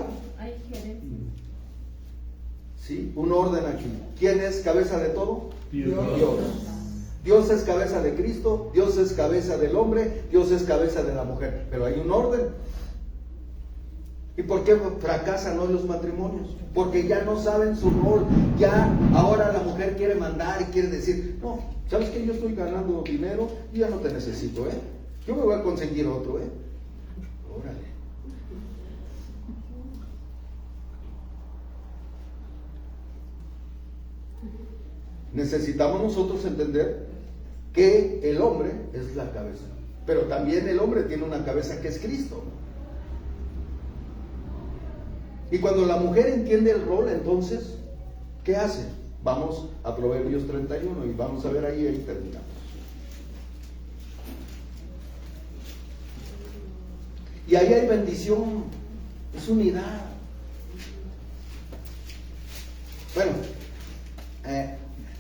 ¿sí? Un orden aquí. ¿Quién es cabeza de todo? Dios. Dios es cabeza de Cristo, Dios es cabeza del hombre, Dios es cabeza de la mujer. Pero hay un orden. ¿Y por qué fracasan hoy los matrimonios? Porque ya no saben su rol. Ya ahora la mujer quiere mandar y quiere decir, no, ¿sabes qué? Yo estoy ganando dinero y ya no te necesito, yo me voy a conseguir otro, Órale. Necesitamos nosotros entender que el hombre es la cabeza, pero también el hombre tiene una cabeza que es Cristo. Y cuando la mujer entiende el rol, entonces, ¿qué hace? Vamos a Proverbios 31 y vamos a ver ahí terminamos. Y ahí hay bendición, es unidad. Bueno,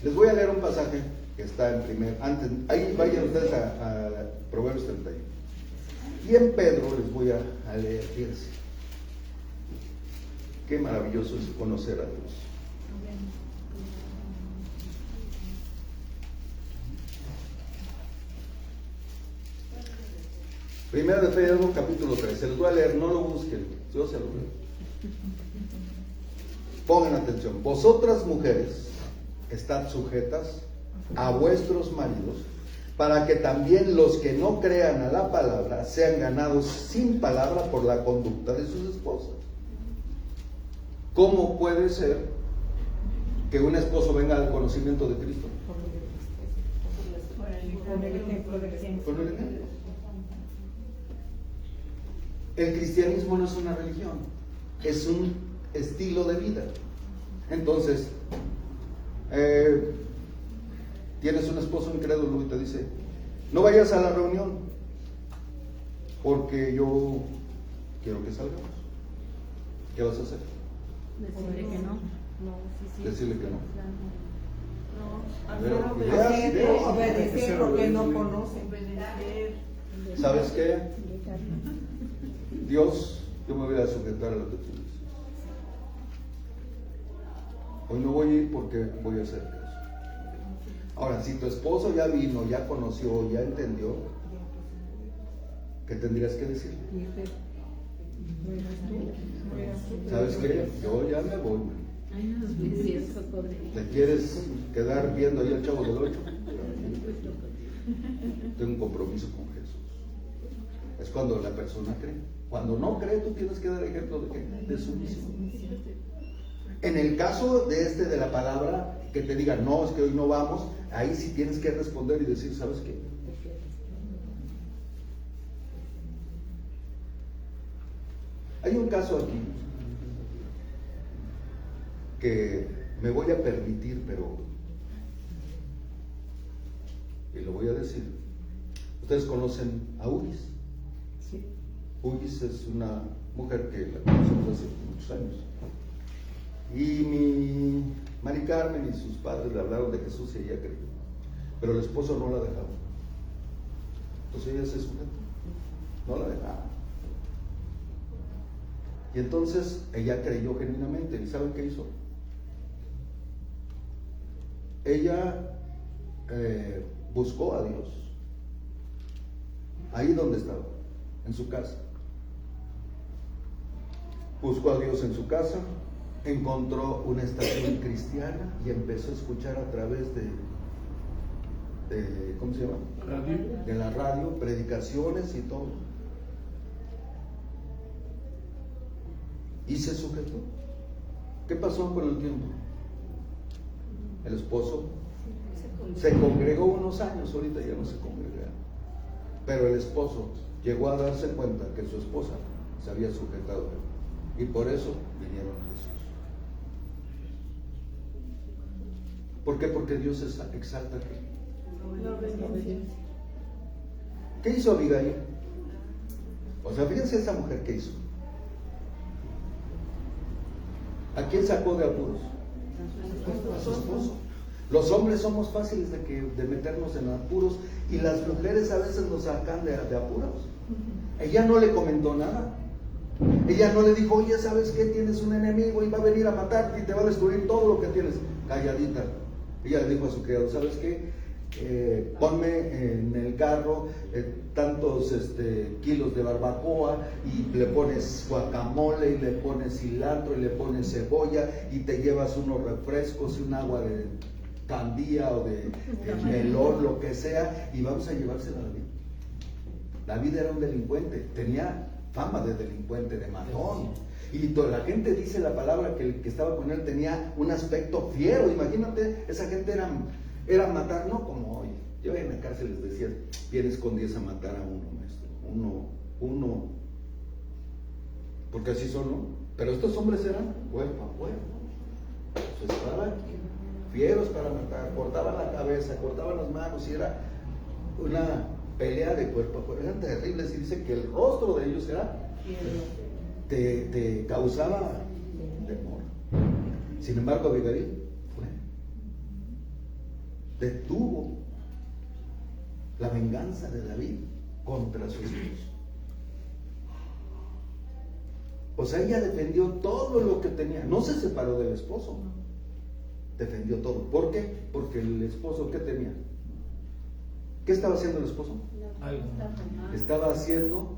les voy a leer un pasaje que está ahí vayan ustedes a Proverbios 31. Y en Pedro les voy a leer, fíjense. Qué maravilloso es conocer a Dios. Primera de Pedro, capítulo 3. Se los voy a leer, no lo busquen, yo se lo leo. Pongan atención. Vosotras mujeres, estad sujetas a vuestros maridos, para que también los que no crean a la palabra sean ganados sin palabra por la conducta de sus esposas. ¿Cómo puede ser que un esposo venga al conocimiento de Cristo? Con el ejemplo de Con el ejemplo. El cristianismo no es una religión, es un estilo de vida. Entonces, tienes un esposo incrédulo y te dice, no vayas a la reunión porque yo quiero que salgamos. ¿Qué vas a hacer? Decirle que no. Decirle que no. No, A ver, obedecer, Obedecer porque no conoce. ¿Sabes qué? Dios, yo me voy a sujetar a lo que tú dices. Hoy no voy a ir porque voy a hacer eso. Ahora, si tu esposo ya vino, ya conoció, ya entendió, ¿qué tendrías que decirle? ¿Sabes qué? Yo ya me voy. ¿Te quieres quedar viendo ahí al Chavo del 8? Tengo un compromiso con Jesús. Es cuando la persona cree. Cuando no cree, tú tienes que dar ejemplo de qué? De sumisión. En el caso de la palabra, que te diga, no, es que hoy no vamos, ahí sí tienes que responder y decir, ¿sabes qué? Hay un caso aquí que me voy a permitir, pero y lo voy a decir. Ustedes conocen a Ugis. Sí. Ugis es una mujer que la conocemos hace muchos años. Y mi Mari Carmen y sus padres le hablaron de Jesús y ella creyó. Pero el esposo no la dejaba. Entonces ella se sujetó. No la dejaba. Y entonces ella creyó genuinamente. ¿Y saben qué hizo? Ella buscó a Dios. Ahí donde estaba, en su casa. buscó a Dios en su casa, encontró una estación cristiana y empezó a escuchar a través de ¿cómo se llama? Radio. De la radio, predicaciones y todo. Y se sujetó. ¿Qué pasó con el tiempo? El esposo se congregó unos años, ahorita ya no se congrega. Pero el esposo llegó a darse cuenta que su esposa se había sujetado a él. Y por eso vinieron a Jesús. ¿Por qué? Porque Dios exalta aquí. ¿Qué hizo Abigail? O sea, fíjense esa mujer que hizo. ¿A quién sacó de apuros? A su esposo. Los hombres somos fáciles de meternos en apuros y las mujeres a veces nos sacan de apuros. Ella no le comentó nada. Ella no le dijo, oye, ¿sabes qué? Tienes un enemigo y va a venir a matarte y te va a destruir todo lo que tienes. Calladita. Ella le dijo a su criado, ¿sabes qué? Ponme en el carro tantos kilos de barbacoa y le pones guacamole y le pones cilantro y le pones cebolla y te llevas unos refrescos y un agua de candía o de melón, lo que sea, y vamos a llevársela a David. David era un delincuente, tenía fama de delincuente, de matón. Y toda la gente dice la palabra que el que estaba con él tenía un aspecto fiero. Imagínate, esa gente era matar, no como hoy. Yo en la cárcel les decía, vienes con 10 a matar a uno, maestro. Uno. Porque así son, ¿no? Pero estos hombres eran cuerpo a cuerpo. Pues estaban fieros para matar, cortaban la cabeza, cortaban las manos y era una pelea de cuerpo a cuerpo. Eran terribles y dice que el rostro de ellos era... Te causaba temor. Sin embargo, Abigail detuvo la venganza de David contra su esposo. O sea, ella defendió todo lo que tenía. No se separó del esposo. Defendió todo. ¿Por qué? Porque el esposo, ¿qué tenía? ¿Qué estaba haciendo el esposo? Algo. Estaba haciendo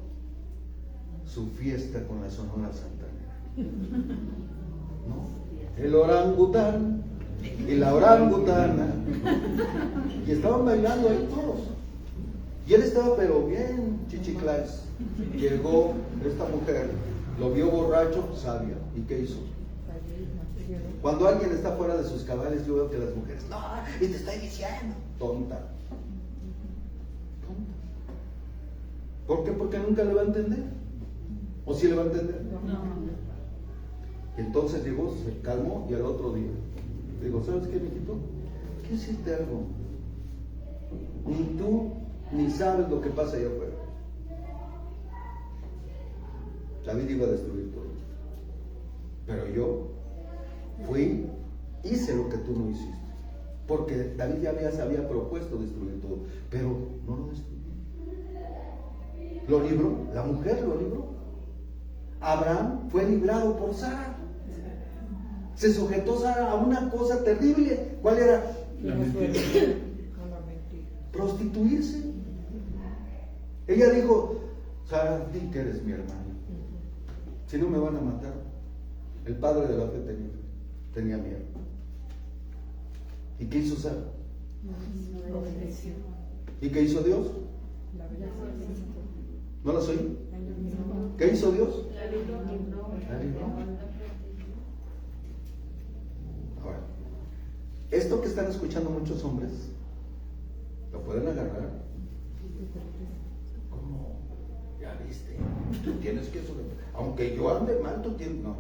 su fiesta con la Sonora Santanera. ¿No? El orangután y la orangutana. Y estaban bailando ahí todos. Y él estaba pero bien chichiclás. Llegó esta mujer, lo vio borracho, sabia. ¿Y qué hizo? Cuando alguien está fuera de sus cabales, yo veo que las mujeres, no, y te estoy diciendo, tonta. ¿Por qué? Porque nunca le va a entender. ¿O sí le va a entender? No. Entonces llegó, se calmó y al otro día digo, ¿sabes qué, mijito? ¿Qué hiciste algo? Ni tú ni sabes lo que pasa allá afuera. David iba a destruir todo. Pero yo fui, hice lo que tú no hiciste. Porque David ya se había propuesto destruir todo, pero no lo destruyó. Lo libró, la mujer lo libró. Abraham fue librado por Sara. Se sujetó Sara a una cosa terrible. ¿Cuál era? La mentira. Prostituirse. Ella dijo, Sara, di que eres mi hermana. Si no me van a matar. El padre de la fe tenía miedo. ¿Y qué hizo Sara? ¿Y qué hizo Dios? ¿No las oí? ¿Qué hizo Dios? La libró. Ahora, esto que están escuchando muchos hombres, lo pueden agarrar. ¿Cómo? Ya viste, tú tienes que sobrevivir. Aunque yo ande mal, tú tienes... No,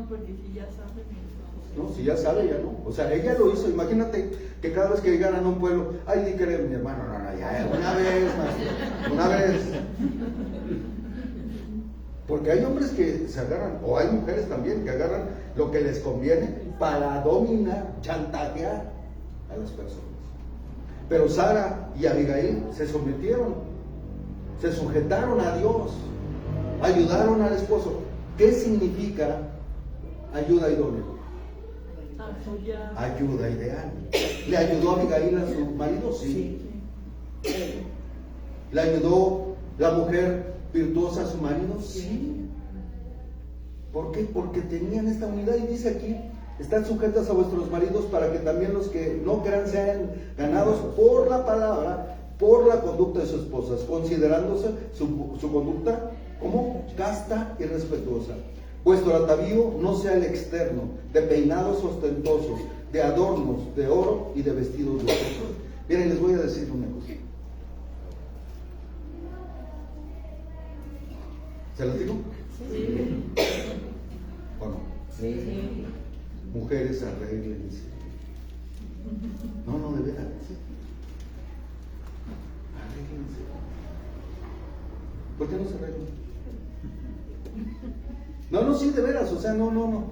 porque si ya saben. No, si ya sabe, ya no. O sea, ella lo hizo. Imagínate que cada vez que llegaran a un pueblo, ay, di que eres mi hermano. No, ya, una vez, más, una vez. Porque hay hombres que se agarran, o hay mujeres también que agarran lo que les conviene para dominar, chantajear a las personas. Pero Sara y Abigail se sometieron, se sujetaron a Dios, ayudaron al esposo. ¿Qué significa ayuda idónea? Ayuda ideal. ¿Le ayudó Abigail a su marido? Sí. ¿Le ayudó la mujer virtuosa a su marido? Sí. ¿Por qué? Porque tenían esta unidad y dice aquí, están sujetas a vuestros maridos para que también los que no crean sean ganados por la palabra, por la conducta de sus esposas, considerándose su conducta como casta y respetuosa. Vuestro atavío no sea el externo, de peinados ostentosos, de adornos de oro y de vestidos de oro. Miren, les voy a decir una cosa. ¿Se las digo? Sí. ¿O no? Sí. Mujeres, arréglense. No, de veras. Arréglense. ¿Por qué no se arreglan? No, sí, de veras, o sea, no.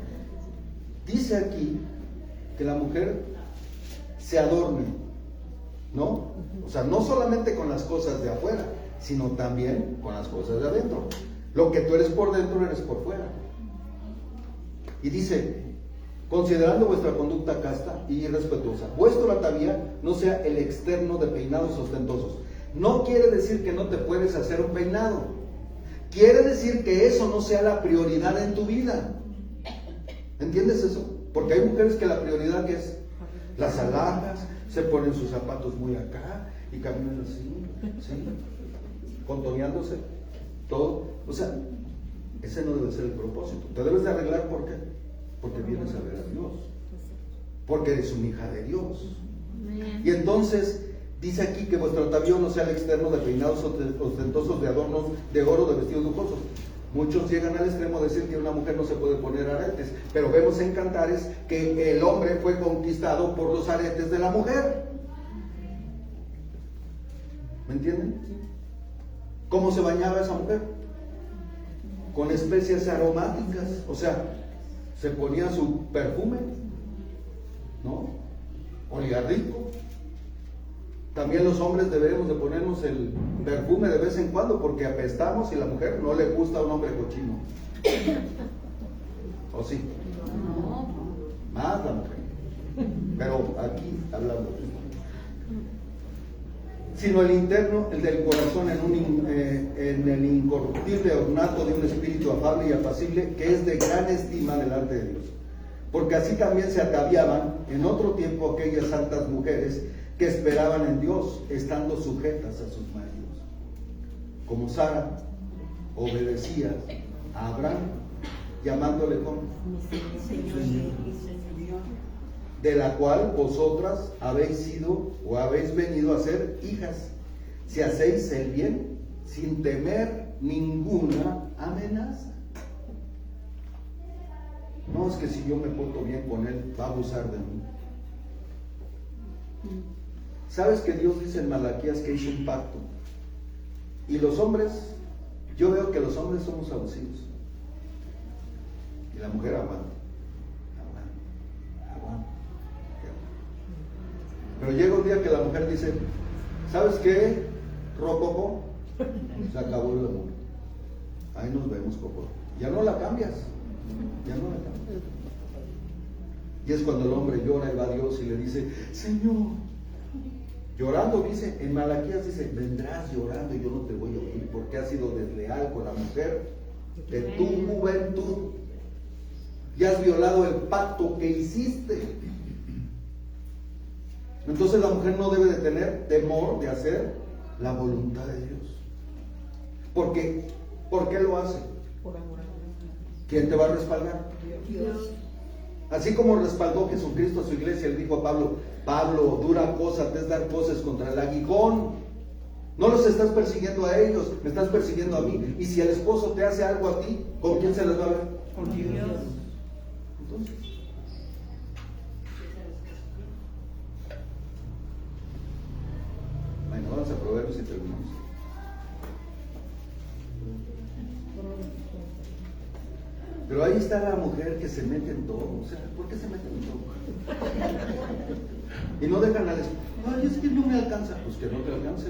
Dice aquí que la mujer se adorne, ¿no? O sea, no solamente con las cosas de afuera, sino también con las cosas de adentro. Lo que tú eres por dentro, eres por fuera. Y dice, considerando vuestra conducta casta y respetuosa, vuestro atavío no sea el externo de peinados ostentosos. No quiere decir que no te puedes hacer un peinado. Quiere decir que eso no sea la prioridad en tu vida. ¿Entiendes eso? Porque hay mujeres que la prioridad que es las alhajas, se ponen sus zapatos muy acá y caminan así, ¿sí? Contoneándose, todo. O sea, ese no debe ser el propósito. Te debes de arreglar, ¿por qué? Porque vienes a ver a Dios. Porque eres una hija de Dios. Y entonces dice aquí que vuestro atavío no sea el externo de peinados ostentosos, de adornos de oro, de vestidos lujosos. Muchos llegan al extremo de decir que una mujer no se puede poner aretes, pero vemos en Cantares que el hombre fue conquistado por los aretes de la mujer. ¿Me entienden? ¿Cómo se bañaba esa mujer? Con especias aromáticas, o sea, se ponía su perfume, ¿no? Olía rico. También los hombres deberemos de ponernos el perfume de vez en cuando porque apestamos y a la mujer no le gusta un hombre cochino. ¿O sí? No. Más la mujer. Pero aquí hablando. Sino el interno, el del corazón, en el incorruptible ornato de un espíritu afable y apacible que es de gran estima delante de Dios. Porque así también se ataviaban en otro tiempo aquellas santas mujeres que esperaban en Dios, estando sujetas a sus maridos. Como Sara obedecía a Abraham, llamándole como Señor, de la cual vosotras habéis sido o habéis venido a ser hijas, si hacéis el bien sin temer ninguna amenaza. No es que si yo me porto bien con él, va a abusar de mí. ¿Sabes que Dios dice en Malaquías que hizo un pacto? Y los hombres, yo veo que los hombres somos abusivos. Y la mujer aguanta. Pero llega un día que la mujer dice, ¿sabes qué, Rococo? Se acabó el amor. Ahí nos vemos, Coco. Ya no la cambias. Ya no la cambias. Y es cuando el hombre llora y va a Dios y le dice, Señor, llorando dice, en Malaquías dice, vendrás llorando y yo no te voy a oír porque has sido desleal con la mujer de tu juventud y has violado el pacto que hiciste. Entonces la mujer no debe de tener temor de hacer la voluntad de Dios. ¿Por qué? ¿Por qué lo hace? Por amor a Dios. ¿Quién te va a respaldar? Dios. Así como respaldó Jesucristo a su iglesia, le dijo a Pablo, Pablo, dura cosa te es dar cosas contra el aguijón. No los estás persiguiendo a ellos, me estás persiguiendo a mí. Y si el esposo te hace algo a ti, ¿con quién se les va a ver? Con Dios. Entonces, bueno, vamos a Proverbios y terminamos. Pero ahí está la mujer que se mete en todo. O sea, ¿por qué se mete en todo? Y no dejan al esposo. Ay, es que no me alcanza. Pues que no te alcance.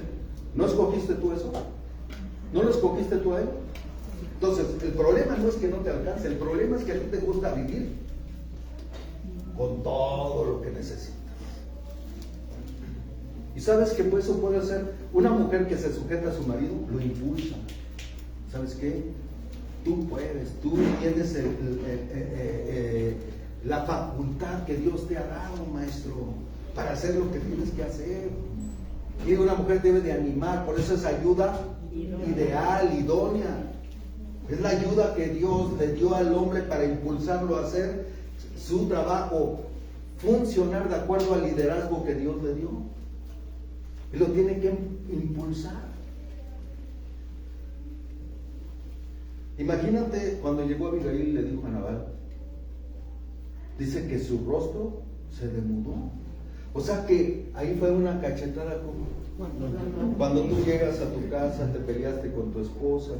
¿No escogiste tú eso? ¿No lo escogiste tú a él? Entonces, el problema no es que no te alcance. El problema es que a ti te gusta vivir con todo lo que necesitas. Y sabes que eso puede hacer una mujer que se sujeta a su marido, lo impulsa. ¿Sabes qué? Tú puedes, tú tienes la facultad que Dios te ha dado, maestro, para hacer lo que tienes que hacer. Y una mujer debe de animar, por eso es ayuda ideal, idónea. Es la ayuda que Dios le dio al hombre para impulsarlo a hacer su trabajo, funcionar de acuerdo al liderazgo que Dios le dio. Y lo tiene que impulsar. Imagínate cuando llegó Abigail y le dijo a Nabal, dice que su rostro se demudó. O sea que ahí fue una cachetada como cuando tú llegas a tu casa, te peleaste con tu esposa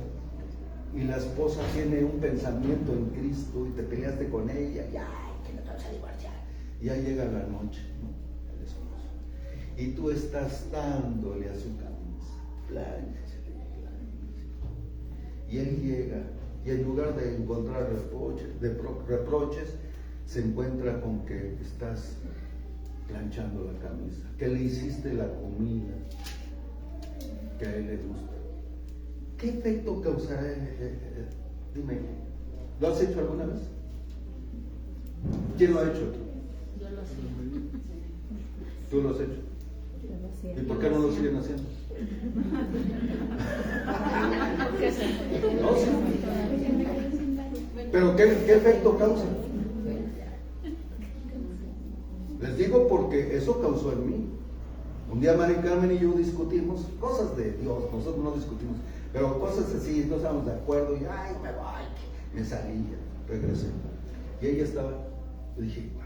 y la esposa tiene un pensamiento en Cristo y te peleaste con ella, ya, que no te vas a divorciar. Y ya llega la noche, ¿no? El esposo. Y tú estás dándole a su camisa, plánchale. Y él llega y en lugar de encontrar reproches, se encuentra con que estás planchando la camisa, que le hiciste la comida que a él le gusta. ¿Qué efecto causará? Dime, ¿lo has hecho alguna vez? ¿Quién lo ha hecho aquí? Yo lo sé. ¿Tú lo has hecho? ¿Y por qué no lo siguen haciendo? No, sí. Pero ¿qué efecto causa? Les digo porque eso causó en mí. Un día Mari Carmen y yo discutimos cosas de Dios, nosotros no discutimos, pero cosas así, no estábamos de acuerdo y ay, me voy, me salí, regresé. Y ella estaba, le dije, wow.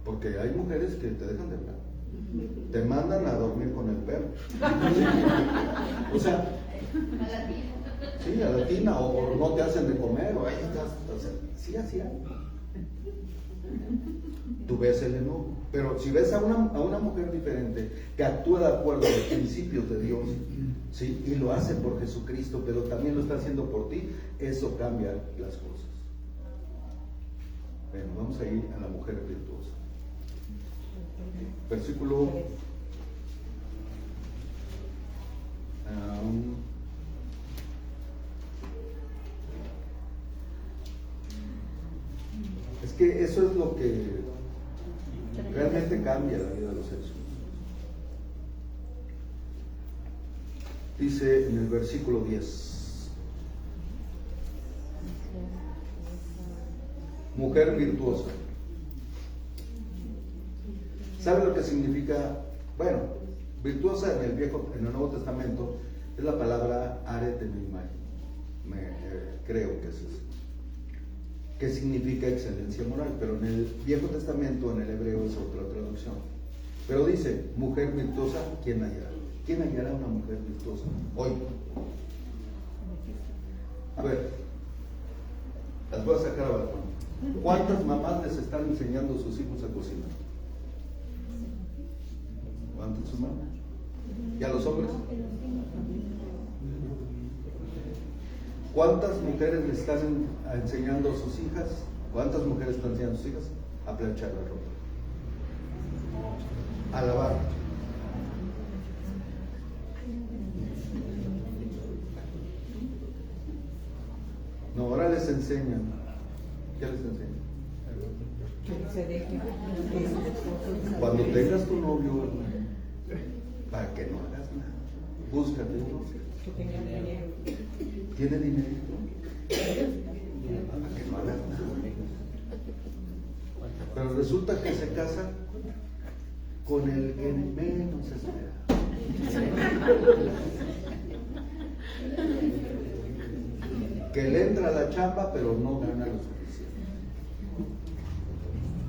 Porque hay mujeres que te dejan de hablar, te mandan a dormir con el perro. O sea, sí, a la tina, o no te hacen de comer, o ahí estás, o sea, sí, así hay. Tú ves el enojo, pero si ves a una mujer diferente que actúa de acuerdo a los principios de Dios, ¿sí? Y lo hace por Jesucristo, pero también lo está haciendo por ti, eso cambia las cosas. Bueno, vamos a ir a la mujer virtuosa. Versículo es que eso es lo que realmente cambia la vida de los seres humanos. Dice en el versículo 10, mujer virtuosa. ¿Sabe lo que significa? Bueno, virtuosa en el Nuevo Testamento es la palabra arete, me imagino. Creo que es eso. Que significa excelencia moral, pero en el Viejo Testamento, en el hebreo, es otra traducción. Pero dice, mujer virtuosa, ¿quién hallará? ¿Quién hallará una mujer virtuosa hoy? A ver, las voy a sacar a balcón. ¿Cuántas mamás les están enseñando a sus hijos a cocinar? ¿Cuántas sus mamás? ¿Y a los hombres? ¿Cuántas mujeres le están enseñando a sus hijas? ¿Cuántas mujeres están enseñando a sus hijas? A planchar la ropa, a lavar. No, ahora les enseñan. ¿Qué les enseñan? Cuando tengas tu novio, para que no hagas nada, búscate un novio. ¿Tiene dinerito? Para que no hagas nada. Pero resulta que se casa con el que menos espera. Que le entra a la chamba, pero no gana lo suficiente.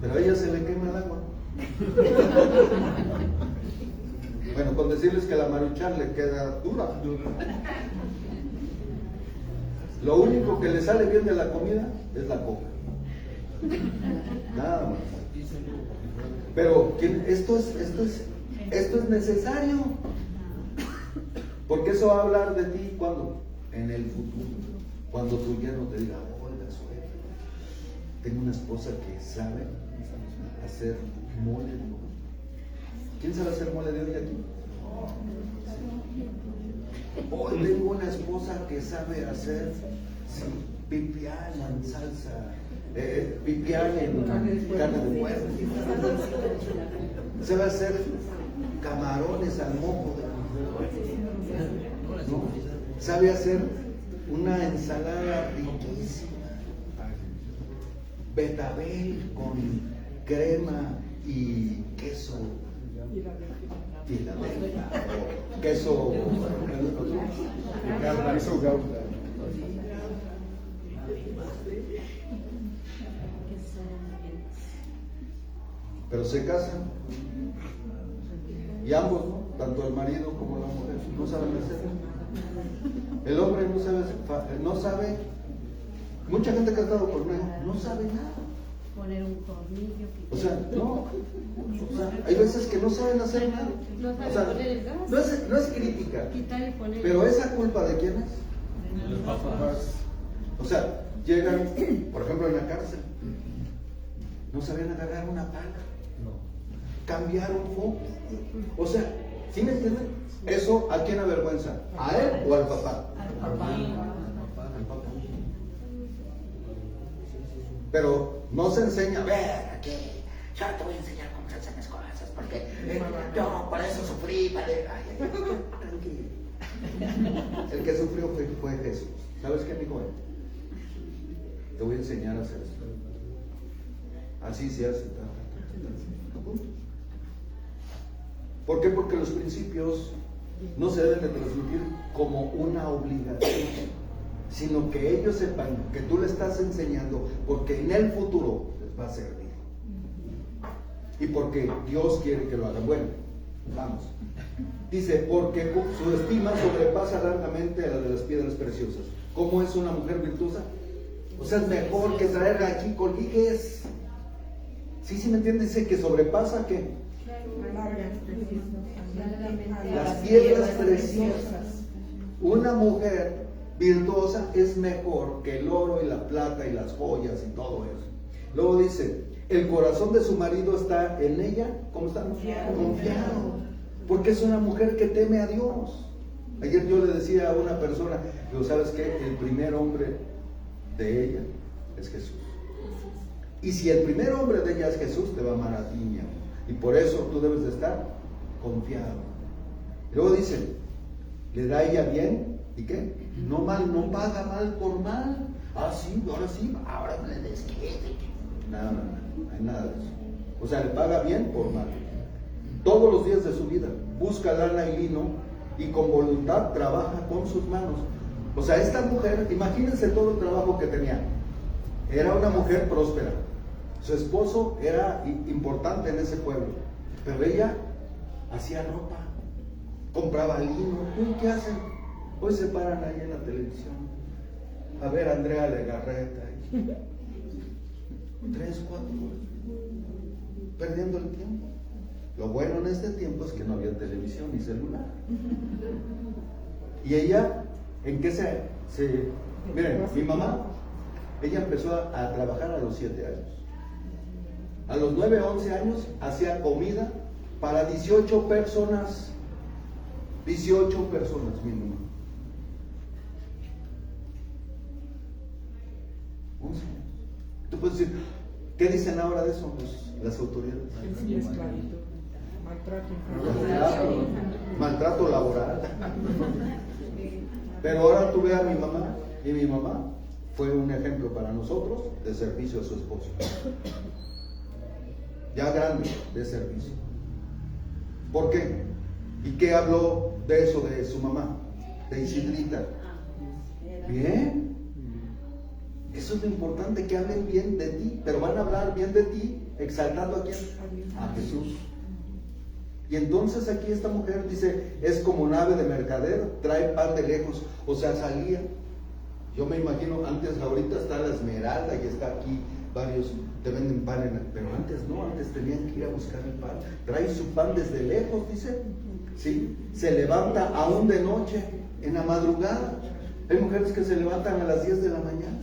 Pero a ella se le quema el agua. Bueno, con decirles que la Maruchan le queda dura. Lo único que le sale bien de la comida es la coca. Nada más. Pero esto es necesario. Porque eso va a hablar de ti cuando en el futuro, cuando tu yerno te diga, oiga, suegra, tengo una esposa que sabe hacer mole de hoy. ¿Quién sabe hacer mole de hoy aquí? Hoy tengo una esposa que sabe hacer pipián en salsa, pipián en carne de puerco, sabe hacer camarones al mojo, ¿no? Sabe hacer una ensalada riquísima, betabel con crema y queso, Filadelfia, o queso gouda. Pero se casan y ambos, ¿no? Tanto el marido como la mujer, no saben hacer. El hombre no sabe. Mucha gente que ha estado con él no sabe nada. Poner un tornillo. O sea, no. O sea, hay veces que no saben hacer nada. No O saben sea, poner el gas. no es crítica. Quitar y poner. Pero esa culpa ¿de quién es? De los papás. O sea, llegan, por ejemplo, en la cárcel, no sabían agarrar una pala, cambiar un foco. O sea, ¿sí me entienden? ¿Eso a quién avergüenza? ¿A él o al papá? Al papá. Al papá. Pero no se enseña, a ver, aquí, yo te voy a enseñar cómo se hacen las cosas, porque yo por eso sufrí, tranquilo. El que sufrió fue Jesús. ¿Sabes qué dijo él? Te voy a enseñar a hacer esto. Así se hace. ¿Por qué? Porque los principios no se deben de transmitir como una obligación, sino que ellos sepan que tú le estás enseñando porque en el futuro les va a servir. Y porque Dios quiere que lo hagan. Bueno, vamos. Dice, porque su estima sobrepasa largamente a la de las piedras preciosas. ¿Cómo es una mujer virtuosa? O sea, es mejor que traer aquí colguijes. Sí, me entiendes, dice que sobrepasa ¿qué? Las piedras preciosas. Una mujer virtuosa es mejor que el oro y la plata y las joyas y todo eso. Luego dice, el corazón de su marido está en ella, ¿cómo está? Confiado. Porque es una mujer que teme a Dios. Ayer yo le decía a una persona, digo, ¿sabes qué? El primer hombre de ella es Jesús. Y si el primer hombre de ella es Jesús, te va a amar a ti, mi amor. Y por eso tú debes de estar confiado. Y luego dice, le da ella bien, ¿y qué? No mal, no paga mal por mal. Ah, sí, ahora me le desquite. Nada, no hay nada de eso. O sea, le paga bien por mal. Todos los días de su vida busca lana y lino y con voluntad trabaja con sus manos. O sea, esta mujer, imagínense todo el trabajo que tenía. Era una mujer próspera. Su esposo era importante en ese pueblo. Pero ella hacía ropa, compraba lino. ¿Y qué hacen? Hoy se paran ahí en la televisión a ver a Andrea Legarreta. 3, 4 horas. Perdiendo el tiempo. Lo bueno en este tiempo es que no había televisión ni celular. Y ella, ¿en qué miren, mi mamá, ella empezó a trabajar a los 7 años. A los 9, 11 años hacía comida para 18 personas. 18 personas, mi mamá. 11 años. Tú puedes decir, ¿qué dicen ahora de eso las autoridades? Sí, esclavitud. Maltrato laboral. Pero ahora tú ve a mi mamá, y mi mamá fue un ejemplo para nosotros de servicio a su esposo. Ya grande de servicio. ¿Por qué? ¿Y qué habló de eso de su mamá? De Isidrita. Bien. Eso es lo importante, que hablen bien de ti, pero van a hablar bien de ti exaltando a quién? A Jesús. Y entonces aquí esta mujer dice, es como nave de mercader, trae pan de lejos. O sea, salía. Yo me imagino, antes, ahorita está la Esmeralda y está aquí varios, te venden pan, pero antes no, antes tenían que ir a buscar el pan. Trae su pan desde lejos, dice. ¿Sí? Se levanta aún de noche, en la madrugada. Hay mujeres que se levantan a las 10 de la mañana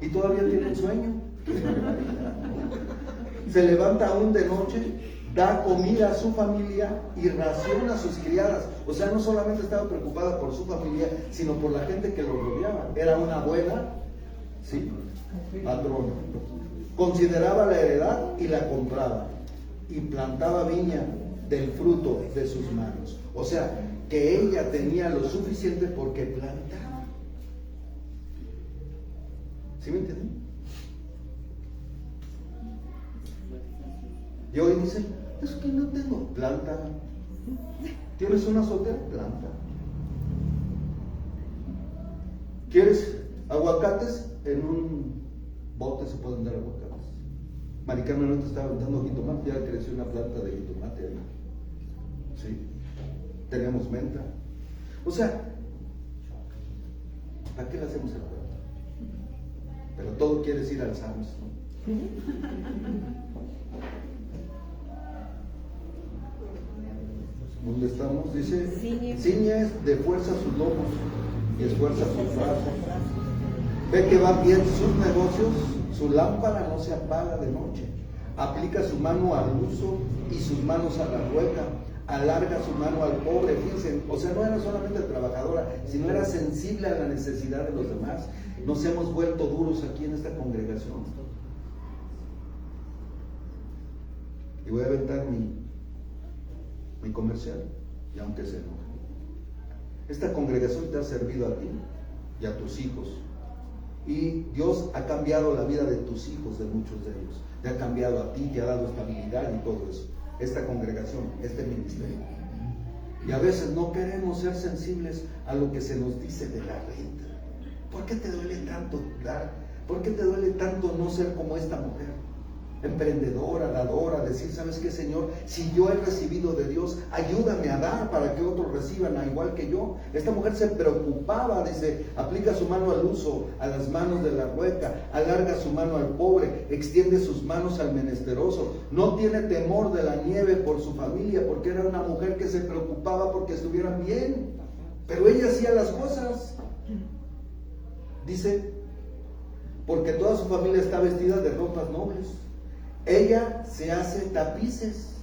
y todavía tienen sueño. Se levanta aún de noche da comida a su familia y raciona a sus criadas. O sea, no solamente estaba preocupada por su familia, sino por la gente que lo rodeaba. Era una buena, ¿sí?, patrona. Consideraba la heredad y la compraba, y plantaba viña del fruto de sus manos. O sea, que ella tenía lo suficiente porque plantaba. ¿Sí me entienden? Y hoy dicen, es que no tengo, planta. ¿Tienes una soltera? Planta. ¿Quieres aguacates? En un bote se pueden dar aguacates. Maricano no te estaba aventando jitomate, ya creció una planta de jitomate ahí. Sí. Tenemos menta. O sea, ¿para qué le hacemos el cuento? Pero todo quieres ir al Sams, ¿no? ¿Dónde estamos? Dice, ciñe de fuerza sus lomos y esfuerza sus brazos. Ve que van bien sus negocios, su lámpara no se apaga de noche. Aplica su mano al uso y sus manos a la rueca. Alarga su mano al pobre. Fíjense, o sea, no era solamente trabajadora, sino era sensible a la necesidad de los demás. Nos hemos vuelto duros aquí en esta congregación. Y voy a aventar mi comercial, y aunque se enoje. Esta congregación te ha servido a ti y a tus hijos. Y Dios ha cambiado la vida de tus hijos, de muchos de ellos. Te ha cambiado a ti, te ha dado estabilidad y todo eso. Esta congregación, este ministerio. Y a veces no queremos ser sensibles a lo que se nos dice de la renta. ¿Por qué te duele tanto dar? ¿Por qué te duele tanto no ser como esta mujer? Emprendedora, dadora, decir, ¿sabes qué, Señor? Si yo he recibido de Dios, ayúdame a dar para que otros reciban a igual que yo. Esta mujer se preocupaba, dice, aplica su mano al uso, a las manos de la rueca, alarga su mano al pobre, extiende sus manos al menesteroso, no tiene temor de la nieve por su familia, porque era una mujer que se preocupaba porque estuvieran bien, pero ella hacía las cosas. Dice, porque toda su familia está vestida de ropas nobles. Ella se hace tapices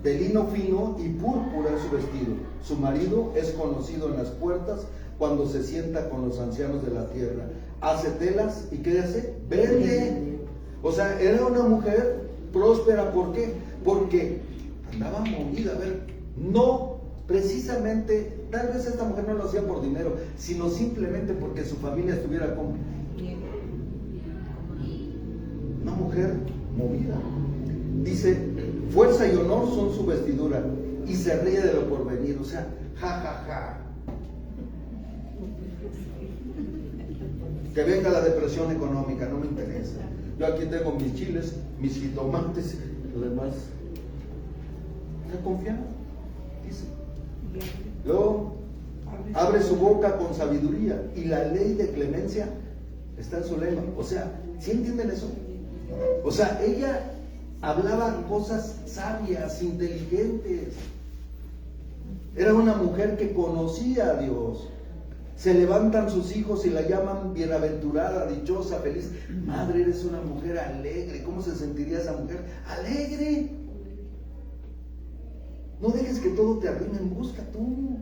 de lino fino y púrpura en su vestido. Su marido es conocido en las puertas cuando se sienta con los ancianos de la tierra. Hace telas y ¿qué hace? Vende. O sea, era una mujer próspera. ¿Por qué? Porque andaba movida. A ver, no precisamente, tal vez esta mujer no lo hacía por dinero, sino simplemente porque su familia estuviera con una mujer movida. Dice, fuerza y honor son su vestidura y se ríe de lo porvenir. O sea, ja, ja, ja. Que venga la depresión económica, no me interesa. Yo aquí tengo mis chiles, mis jitomates, lo demás. Está confiado, dice. Luego, abre su boca con sabiduría y la ley de clemencia está en su lengua. O sea, ¿sí entienden eso? O sea, ella hablaba cosas sabias, inteligentes. Era una mujer que conocía a Dios. Se levantan sus hijos y la llaman bienaventurada, dichosa, feliz. Madre, eres una mujer alegre. ¿Cómo se sentiría esa mujer? Alegre. No dejes que todo te arrimen, busca tú.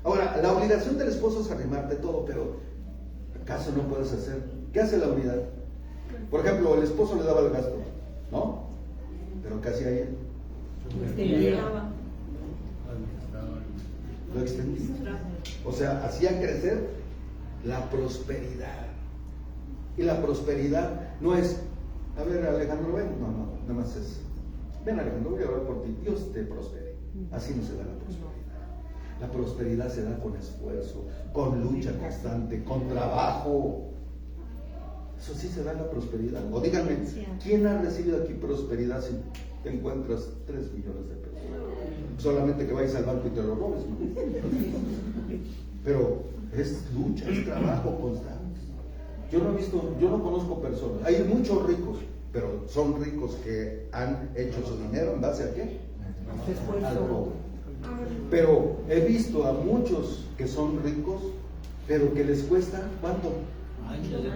Ahora, la obligación del esposo es arrimarte todo, pero ¿acaso no puedes hacer? ¿Qué hace la unidad? Por ejemplo, el esposo le daba el gasto, ¿no? Pero ¿qué hacía ella? Lo extendía. O sea, hacía crecer la prosperidad. Y la prosperidad no es, a ver, Alejandro, ven. No, nada más es, ven, Alejandro, voy a orar por ti. Dios te prospere. Así no se da la prosperidad. La prosperidad se da con esfuerzo, con lucha constante, con trabajo. Eso sí se da la prosperidad. O díganme, ¿quién ha recibido aquí prosperidad si te encuentras 3 millones de pesos? Solamente que vayas al banco y te lo robes, ¿no? Pero es lucha, es trabajo constante. Yo no conozco personas. Hay muchos ricos, pero son ricos que han hecho su dinero en base a ¿qué? Al robo. Pero he visto a muchos que son ricos, pero que les cuesta ¿cuánto?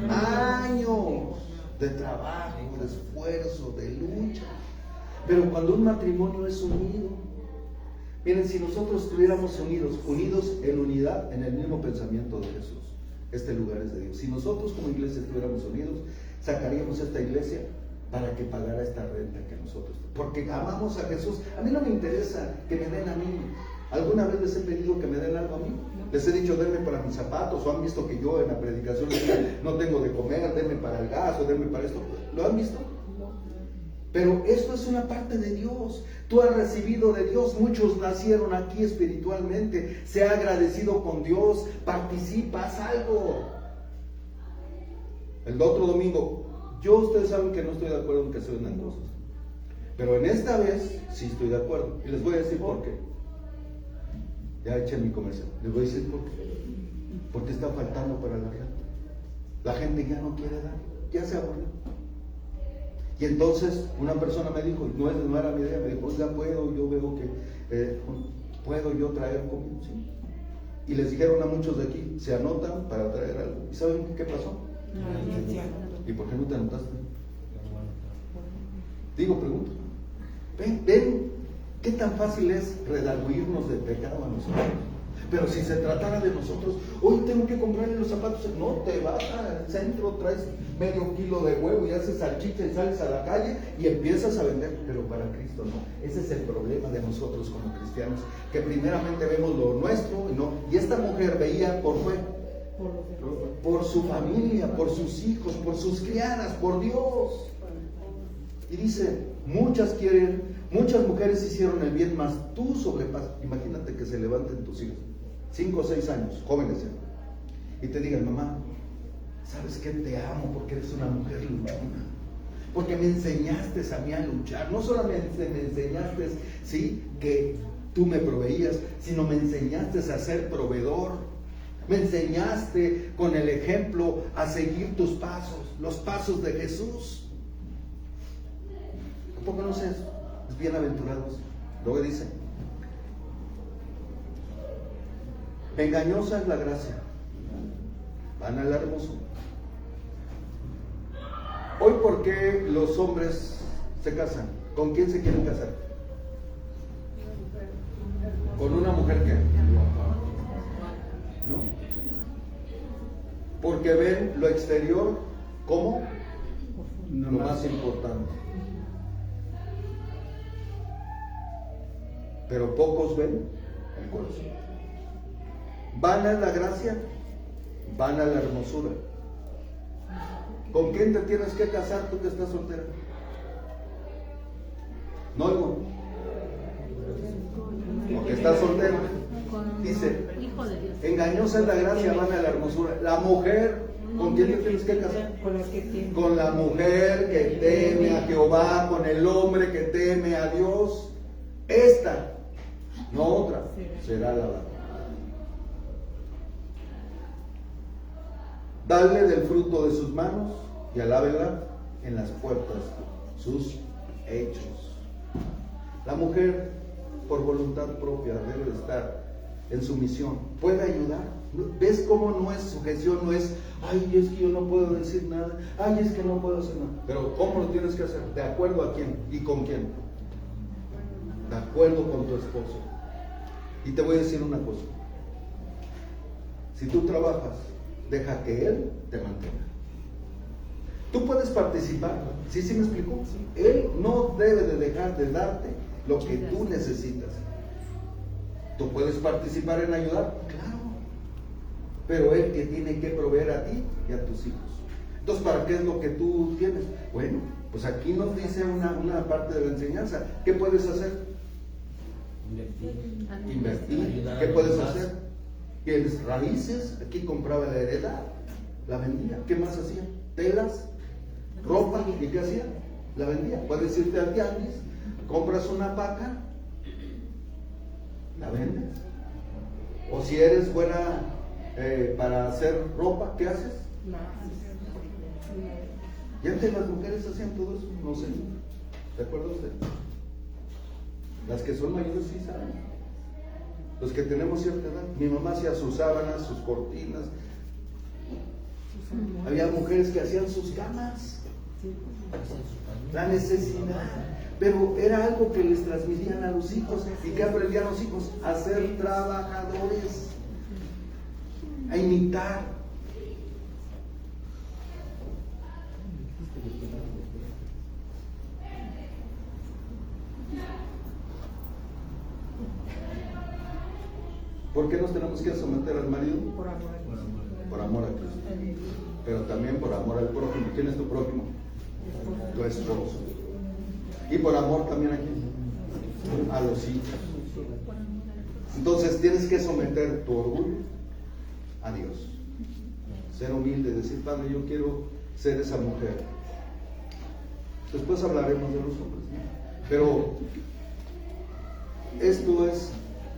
Años de trabajo, de esfuerzo, de lucha. Pero cuando un matrimonio es unido, miren, si nosotros estuviéramos unidos en unidad, en el mismo pensamiento de Jesús, este lugar es de Dios. Si nosotros como iglesia estuviéramos unidos, sacaríamos esta iglesia para que pagara esta renta que nosotros, porque amamos a Jesús. A mí no me interesa que me den a mí. ¿Alguna vez les he pedido que me den algo a mí? Les he dicho, denme para mis zapatos, o han visto que yo en la predicación les digo, no tengo de comer, denme para el gas, o denme para esto. ¿Lo han visto? Pero esto es una parte de Dios. Tú has recibido de Dios. Muchos nacieron aquí espiritualmente. Sea agradecido con Dios. Participa, haz algo. El otro domingo, ustedes saben que no estoy de acuerdo en que se vendan cosas. Pero en esta vez sí estoy de acuerdo. Y les voy a decir por qué. Ya eché mi comercial. Les voy a decir por qué. Porque está faltando para la gente. La gente ya no quiere dar. Ya se aburrió. Y entonces una persona me dijo, no era mi idea, me dijo, oiga, yo veo que puedo yo traer comida, ¿sí? Y les dijeron a muchos de aquí, se anotan para traer algo. ¿Y saben qué pasó? ¿Y por qué no te anotaste? Digo, pregunto. ¿Ven qué tan fácil es redarguirnos de pecado a nosotros? Pero si se tratara de nosotros, hoy tengo que comprarle los zapatos. No, te vas al centro, traes medio kilo de huevo y haces salchicha y sales a la calle y empiezas a vender. Pero para Cristo no. Ese es el problema de nosotros como cristianos, que primeramente vemos lo nuestro y no. Y esta mujer veía por su familia, por sus hijos, por sus criadas, por Dios. Y dice, muchas mujeres hicieron el bien, mas tú sobrepasas. Imagínate que se levanten tus hijos, 5 o 6 años, jóvenes ya, y te digan, mamá, ¿sabes qué? Te amo porque eres una mujer luchona, porque me enseñaste a mí a luchar. No solamente me enseñaste, sí, que tú me proveías, sino me enseñaste a ser proveedor. Me enseñaste con el ejemplo a seguir tus pasos, los pasos de Jesús. ¿Por qué no sé eso? Es bienaventurados. Luego dice, engañosa es la gracia, van al hermoso. Hoy, ¿por qué los hombres se casan? ¿Con quién se quieren casar? ¿Con una mujer que? ¿No? Porque ven lo exterior como lo más importante. Pero pocos ven el corazón. Van a la gracia, van a la hermosura. ¿Con quién te tienes que casar tú que estás soltera? No oigo. Porque estás soltero. Dice, engañosa es la gracia, van a la hermosura. La mujer, ¿con quién te tienes que casar? Con la mujer que teme a Jehová, con el hombre que teme a Dios. Esta, no otra, será alabada. Dale del fruto de sus manos y alábela en las puertas sus hechos. La mujer, por voluntad propia, debe estar en sumisión. ¿Puede ayudar? ¿Ves cómo no es sujeción? No es, ay, es que yo no puedo decir nada, ay, es que no puedo hacer nada. Pero ¿cómo lo tienes que hacer? ¿De acuerdo a quién y con quién? De acuerdo con tu esposo. Y te voy a decir una cosa. Si tú trabajas, deja que él te mantenga. Tú puedes participar. ¿Sí me explicó? Él no debe de dejar de darte lo que tú necesitas. ¿Tú puedes participar en ayudar? Claro. Pero él que tiene que proveer a ti y a tus hijos. Entonces, ¿para qué es lo que tú tienes? Bueno, pues aquí nos dice una parte de la enseñanza. ¿Qué puedes hacer? Invertir. ¿Qué puedes hacer? Tienes raíces. Aquí compraba la heredad, la vendía. ¿Qué más hacía? Telas, ropa. ¿Y qué hacía? La vendía. Puedes irte al tianguis, compras una vaca, la vendes. O si eres buena para hacer ropa, ¿qué haces? Y antes las mujeres hacían todo eso. No sé. ¿De acuerdo usted? Las que son mayores sí saben. Los que tenemos cierta edad. Mi mamá hacía sus sábanas, sus cortinas. Había mujeres que hacían sus camas. La necesidad. Pero era algo que les transmitían a los hijos. ¿Y que aprendían los hijos? A ser trabajadores, a imitar. ¿Por qué nos tenemos que someter al marido? Por amor a Dios. Por amor a Cristo. Pero también por amor al prójimo. ¿Quién es tu prójimo? Tu esposo. Y por amor también a quién? A los hijos. Entonces tienes que someter tu orgullo a Dios. Ser humilde, decir, Padre, yo quiero ser esa mujer. Después hablaremos de los hombres, ¿no? Pero esto es,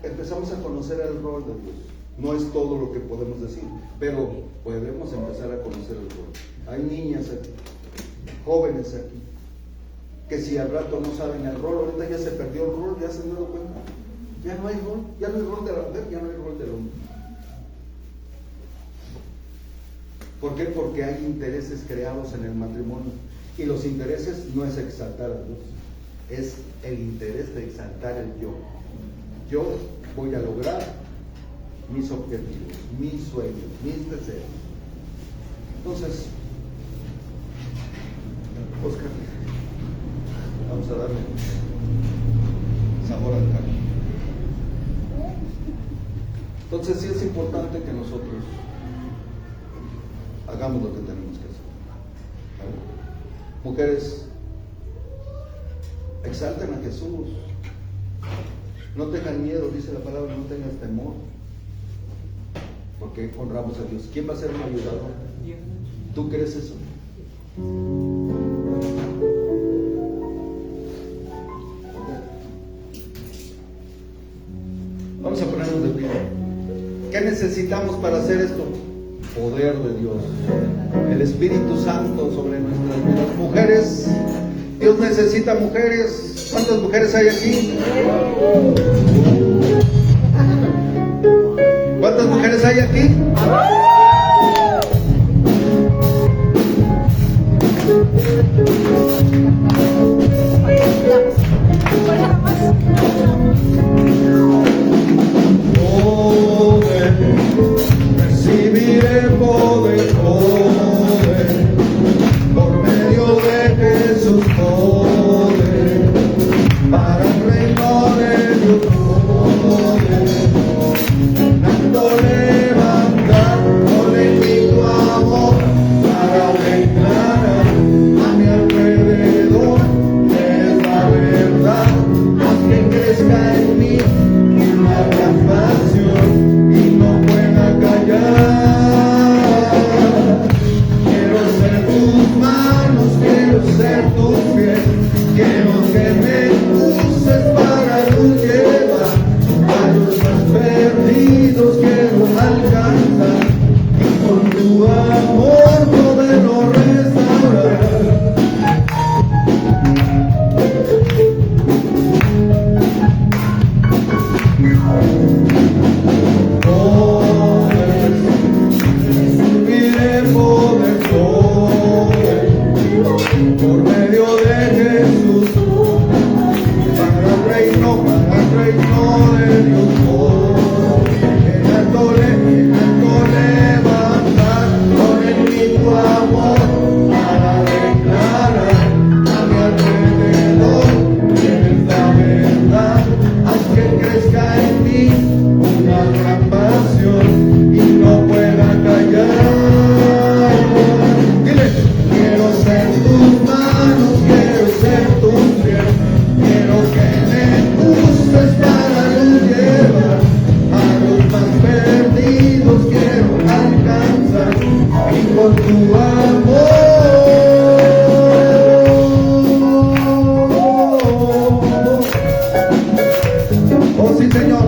empezamos a conocer el rol de Dios. No es todo lo que podemos decir, pero podemos empezar a conocer el rol. Hay niñas aquí, jóvenes aquí, que si al rato no saben el rol, ahorita ya se perdió el rol, ya se han dado cuenta. Ya no hay rol, ya no hay rol de la mujer, ya no hay rol del hombre. ¿Por qué? Porque hay intereses creados en el matrimonio. Y los intereses no es exaltar a Dios, es el interés de exaltar el yo. Yo voy a lograr mis objetivos, mis sueños, mis deseos. Entonces, Oscar, vamos a darle sabor al caldo. Entonces sí es importante que nosotros hagamos lo que tenemos que hacer. ¿Vale? Mujeres, exalten a Jesús. No tengan miedo, dice la palabra, no tengas temor. Porque honramos a Dios. ¿Quién va a ser mi ayudador? ¿Tú crees eso? Vamos a ponernos de pie. ¿Qué necesitamos para hacer esto? Poder de Dios, el Espíritu Santo sobre nuestras vidas. Mujeres, Dios necesita mujeres. ¿Cuántas mujeres hay aquí? ¿Cuántas mujeres hay aquí? Poder, recibiré poder, poder, por medio de Jesús, poder, para el reino de Dios, poder, dando levantar, no le quito amor, para declarar a mi alrededor, es la verdad, haz que crezca en mí una gran pasión y no pueda callar. Quiero ser tus manos, quiero ser tus pies, quiero que me uses para luz llevar a los más perdidos, quiero alcanzar y con tu amor poderlo restaurar. Recibiré poder, poder, por medio de Jesús, para el reino de Dios, dejándole levantar con el mismo amor, para declarar a mi alrededor que es la verdad, haz que crezca en mí una gran pasión y no pueda callar. Dile, quiero ser tus manos, quiero ser tus pies, quiero que me uses para luz llevar a los más perdidos, quiero alcanzar y con tu amor. Oh sí, Señor.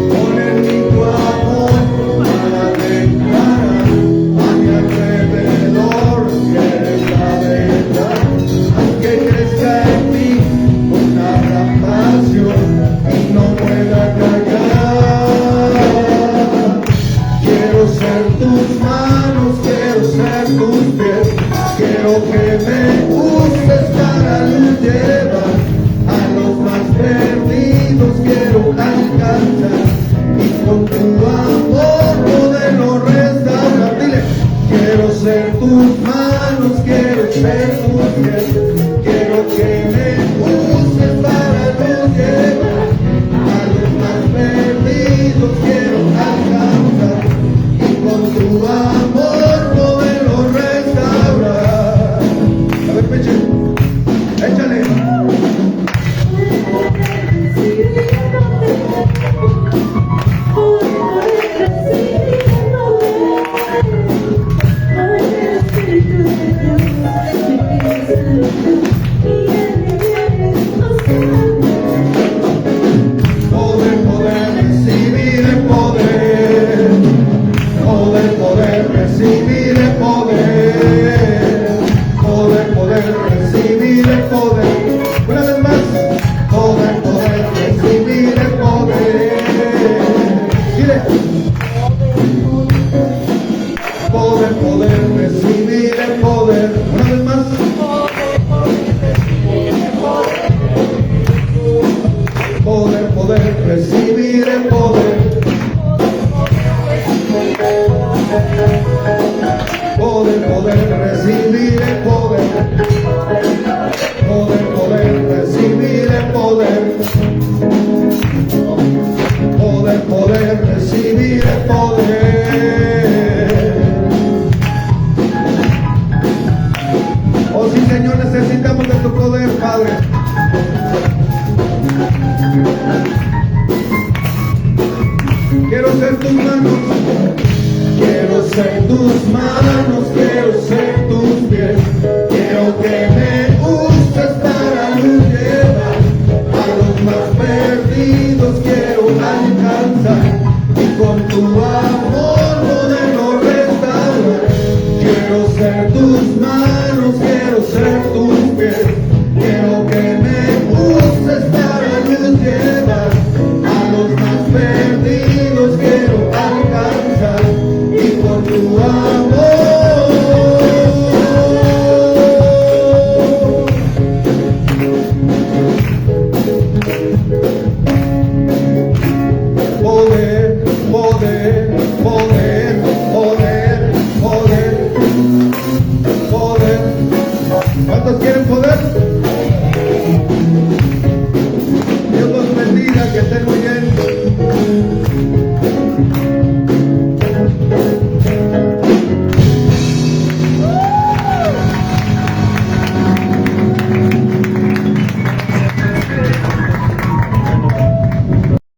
Poner mi amor para declarar a mi alrededor que eres la verdad, haz que crezca en mí una gran pasión y no pueda callar. Quiero que me uses para luz llevar a los más perdidos, quiero alcanzar y con tu amor poderlo restaurar. A ver, Peche, échale. Poder recibir el poder, poder recibir el poder, poder recibir el poder. Una vez más, poder recibir el poder. Dile. Poder recibir el poder. Una vez más. Poder recibir el poder. Poder recibir el poder. Poder recibir el poder. Poder recibir el poder. Oh sí, Señor, necesitamos de tu poder, Padre. Quiero ser tus manos, quiero ser tus manos